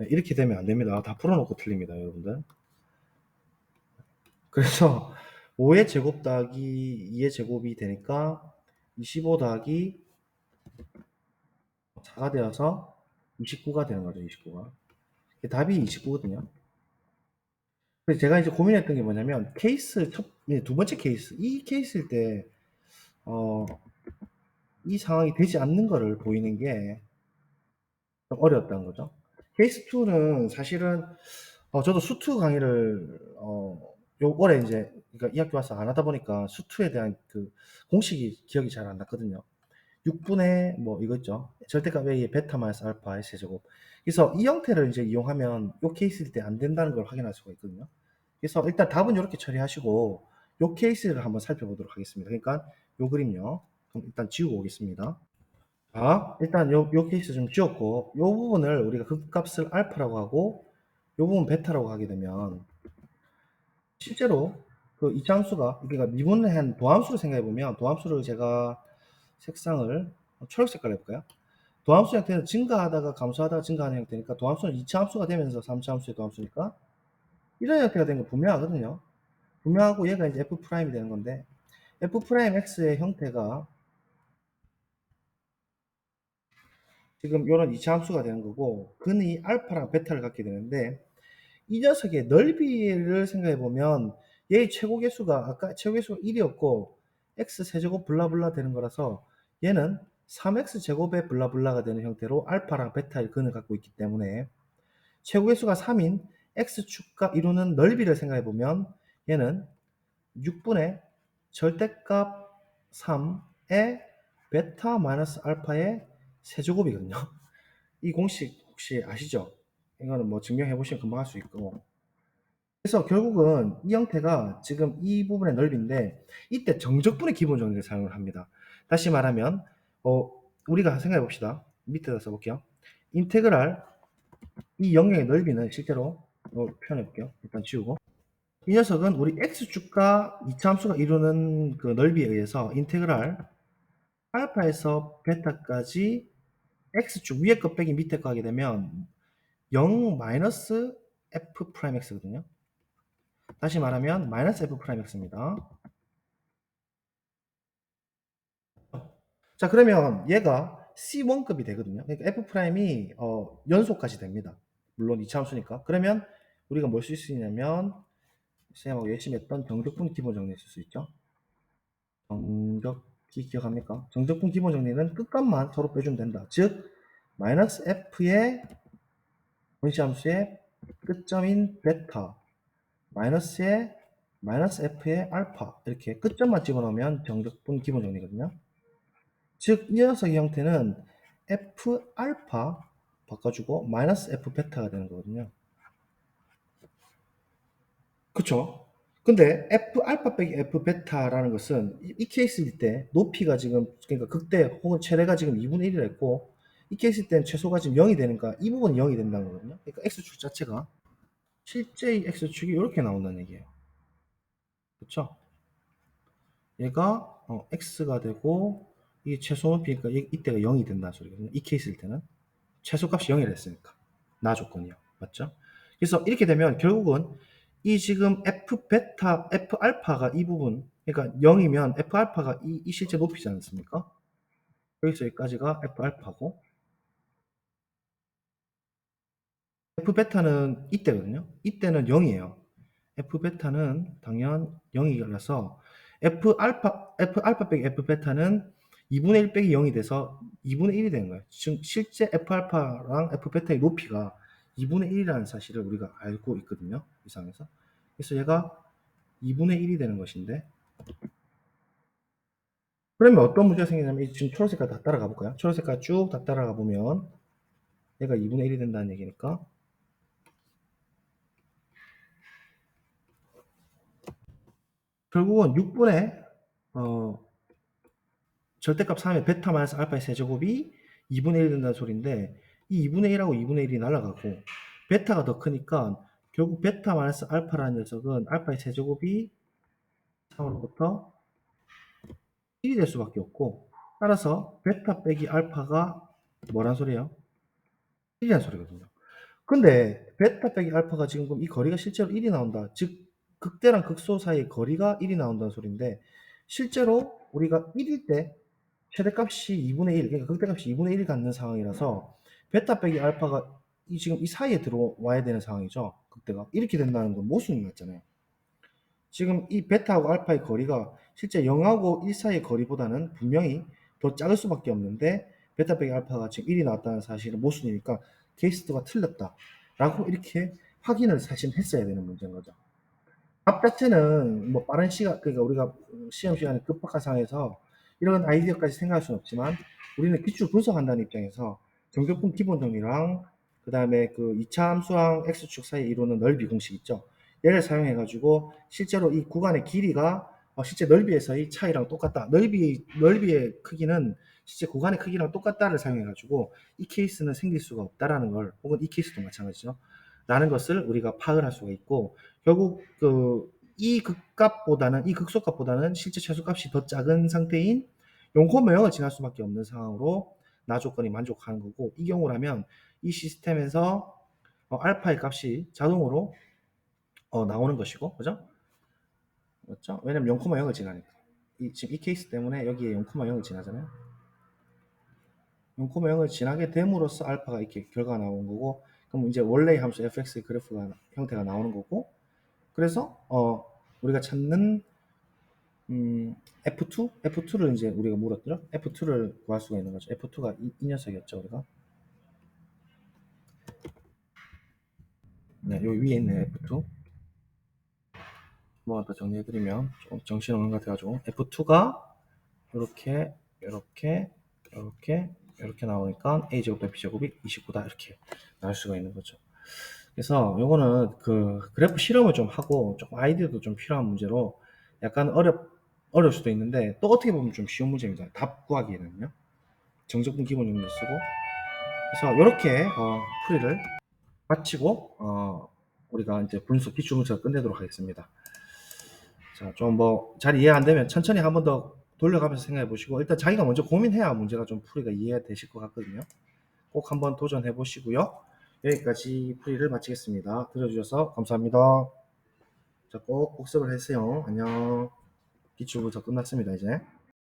이렇게 되면 안 됩니다. 다 풀어놓고 틀립니다, 여러분들. 그래서 5의 제곱 더하기 2의 제곱이 되니까 25 더하기 4가 되어서 29가 되는 거죠, 29가. 답이 29거든요. 그래서 제가 이제 고민했던 게 뭐냐면, 케이스, 두 번째 케이스, 이 케이스일 때, 이 상황이 되지 않는 거를 보이는 게 좀 어려웠다는 거죠. 케이스 2는 사실은, 저도 수투 강의를, 요 올해 이제, 그러니까 이 학교 와서 안 하다 보니까 수투에 대한 그 공식이 기억이 잘 안 났거든요. 6분의 뭐 이거 있죠. 절대값 A의 베타 마이너스 알파의 세제곱. 그래서 이 형태를 이제 이용하면 요 케이스일 때 안 된다는 걸 확인할 수가 있거든요. 그래서 일단 답은 이렇게 처리하시고 요 케이스를 한번 살펴보도록 하겠습니다. 그러니까 요 그림요. 그럼 일단 지우고 오겠습니다. 자, 일단 요 케이스 좀 지웠고 요 부분을 우리가 극값을 알파라고 하고 요 부분 베타라고 하게 되면 실제로 그 이차함수가 그러니까 미분한 도함수를 생각해 보면 도함수를 제가 색상을 초록 색깔로 해볼까요? 도함수 형태는 증가하다가 감소하다가 증가하는 형태니까 도함수는 2차 함수가 되면서 3차 함수의 도함수니까 이런 형태가 되는 거 분명하거든요. 분명하고 얘가 이제 F'이 되는 건데 F'X의 형태가 지금 이런 2차 함수가 되는 거고 근이 알파랑 베타를 갖게 되는데 이 녀석의 넓이를 생각해 보면 얘의 최고 개수가 아까 최고 개수가 1이었고 x 세제곱 블라블라 되는 거라서 얘는 3x 제곱의 블라블라가 되는 형태로 알파랑 베타의 근을 갖고 있기 때문에 최고 개수가 3인 x축과 이루는 넓이를 생각해 보면 얘는 6분의 절대값 3의 베타 마이너스 알파의 세제곱이거든요. 이 공식 혹시 아시죠? 이거는 뭐 증명해 보시면 금방 할 수 있고. 그래서 결국은 이 형태가 지금 이 부분의 넓이인데 이때 정적분의 기본 정리를 사용을 합니다. 다시 말하면 우리가 생각해 봅시다. 밑에다 써볼게요. 인테그랄 이 영역의 넓이는 실제로 표현해 볼게요. 일단 지우고 이 녀석은 우리 x축과 이차함수가 이루는 그 넓이에 의해서 인테그랄 알파에서 베타까지 x축 위에 거 빼기 밑에 거 하게 되면 0 마이너스 f 프라임 x거든요. 다시 말하면 마이너스 f 프라임 x입니다. 자, 그러면 얘가 C1급이 되거든요. 그러니까 f 프라임이 연속까지 됩니다. 물론 이차함수니까. 그러면 우리가 뭘 쓸 수 있냐면 쌤하고 열심히 했던 정적분 기본 정리 쓸 수 있죠. 정적기 기억합니까? 정적분 기본 정리는 끝값만 서로 빼주면 된다. 즉 마이너스 f의 분시함수의 끝점인 베타 마이너스의 마이너스 f의 알파 이렇게 끝점만 집어넣으면 정적분 기본 정리거든요. 즉 이 녀석의 형태는 f 알파 바꿔주고 마이너스 f 베타가 되는 거거든요. 그쵸? 근데 f 알파 빼기 f 베타라는 것은 이 케이스일 때 높이가 지금 그러니까 극대 혹은 최대가 지금 2분의 1이라 했고 이 케이스일 때는 최소가 지금 0이 되니까 이 부분이 0이 된다는 거거든요. 그러니까 x축 자체가 실제의 x축이 이렇게 나온다는 얘기예요. 그쵸? 얘가 x가 되고 이게 최소 높이니까 이때가 0이 된다는 소리거든요. 이 케이스일 때는 최소값이 0이라 했으니까 나 조건이요. 맞죠? 그래서 이렇게 되면 결국은 이 지금 f 베타, f 알파가 이 부분 그러니까 0이면 f 알파가 이 실제 높이지 않습니까? 여기서 여기까지가 f 알파고 f 베타는 이때거든요. 이때는 0이에요. f 베타는 당연 0이라서 f 알파 빼기 f 베타는 2분의 1 빼기 0이 돼서 2분의 1이 되는 거예요. 즉 실제 f 알파랑 f 베타의 높이가 2분의 1이라는 사실을 우리가 알고 있거든요. 이상에서. 그래서 얘가 2분의 1이 되는 것인데 그러면 어떤 문제가 생기냐면 지금 초록색깔 다 따라가 볼까요? 초록색깔 쭉 다 따라가 보면 얘가 2분의 1이 된다는 얘기니까 결국은 6분의 절대값 3의 베타 마이너스 알파의 세제곱이 2분의 1이 된다는 소리인데 이 2분의 1하고 2분의 1이 날아가고 베타가 더 크니까 결국 베타 마이너스 알파라는 녀석은 알파의 세제곱이 3으로부터 1이 될 수밖에 없고 따라서 베타 빼기 알파가 뭐란 소리예요? 1이란 소리거든요. 근데 베타 빼기 알파가 지금 그럼 이 거리가 실제로 1이 나온다. 즉 극대랑 극소 사이의 거리가 1이 나온다는 소리인데 실제로 우리가 1일 때 최대값이 2분의 1, 그러니까 극대값이 2분의 1을 갖는 상황이라서 베타 빼기 알파가 지금 이 사이에 들어와야 되는 상황이죠. 극대가. 이렇게 된다는 건 모순이 맞잖아요. 지금 이 베타하고 알파의 거리가 실제 0하고 1 사이의 거리보다는 분명히 더 작을 수밖에 없는데 베타 빼기 알파가 지금 1이 나왔다는 사실은 모순이니까 케이스가 틀렸다. 라고 이렇게 확인을 사실 했어야 되는 문제인 거죠. 답 자체는 뭐 빠른 시간, 그러니까 우리가 시험 시간에 급박한 상황에서 이런 아이디어까지 생각할 수는 없지만 우리는 기출 분석한다는 입장에서 정적분 기본 정리랑 그 다음에 그 2차 함수랑 x축 사이에 이루는 넓이 공식 있죠. 얘를 사용해 가지고 실제로 이 구간의 길이가 실제 넓이에서의 차이랑 똑같다. 넓이의 크기는 실제 구간의 크기랑 똑같다를 사용해 가지고 이 케이스는 생길 수가 없다라는 걸 혹은 이 케이스도 마찬가지죠. 라는 것을 우리가 파악을 할 수가 있고 결국 이 극값보다는 이 극소값보다는 실제 최소값이 더 작은 상태인 0,0을 지날 수밖에 없는 상황으로 나 조건이 만족하는 거고 이 경우라면 이 시스템에서 알파의 값이 자동으로 나오는 것이고 그죠? 맞죠? 왜냐면 0,0을 지나니까 지금 이 케이스 때문에 여기에 0,0을 지나잖아요. 0,0을 지나게 됨으로써 알파가 이렇게 결과가 나오는 거고 그럼 이제 원래의 함수 fx의 그래프가 형태가 나오는 거고 그래서 우리가 찾는 F2? F2를 이제 우리가 물었죠. F2를 구할 수가 있는 거죠. F2가 이 녀석이었죠, 우리가. 네, 여기 위에 있는 F2. 한번 더 정리해드리면 좀 정신없는 것 같아가지고 F2가 이렇게 이렇게 이렇게 이렇게 나오니까 A제곱 대 B제곱이 29다 이렇게 나올 수가 있는 거죠. 그래서 요거는 그 그래프 실험을 좀 하고 조금 아이디어도 좀 필요한 문제로 약간 어려울 수도 있는데 또 어떻게 보면 좀 쉬운 문제입니다. 답 구하기에는요. 정적분 기본 정도 쓰고 그래서 이렇게 풀이를 마치고 우리가 이제 분수 기출 분석을 끝내도록 하겠습니다. 자, 좀 뭐 잘 이해 안 되면 천천히 한 번 더 돌려가면서 생각해 보시고 일단 자기가 먼저 고민해야 문제가 좀 풀이가 이해되실 것 같거든요. 꼭 한번 도전해 보시고요. 여기까지 풀이를 마치겠습니다. 들어주셔서 감사합니다. 자, 꼭 복습을 하세요. 안녕. 기출 분석 끝났습니다, 이제.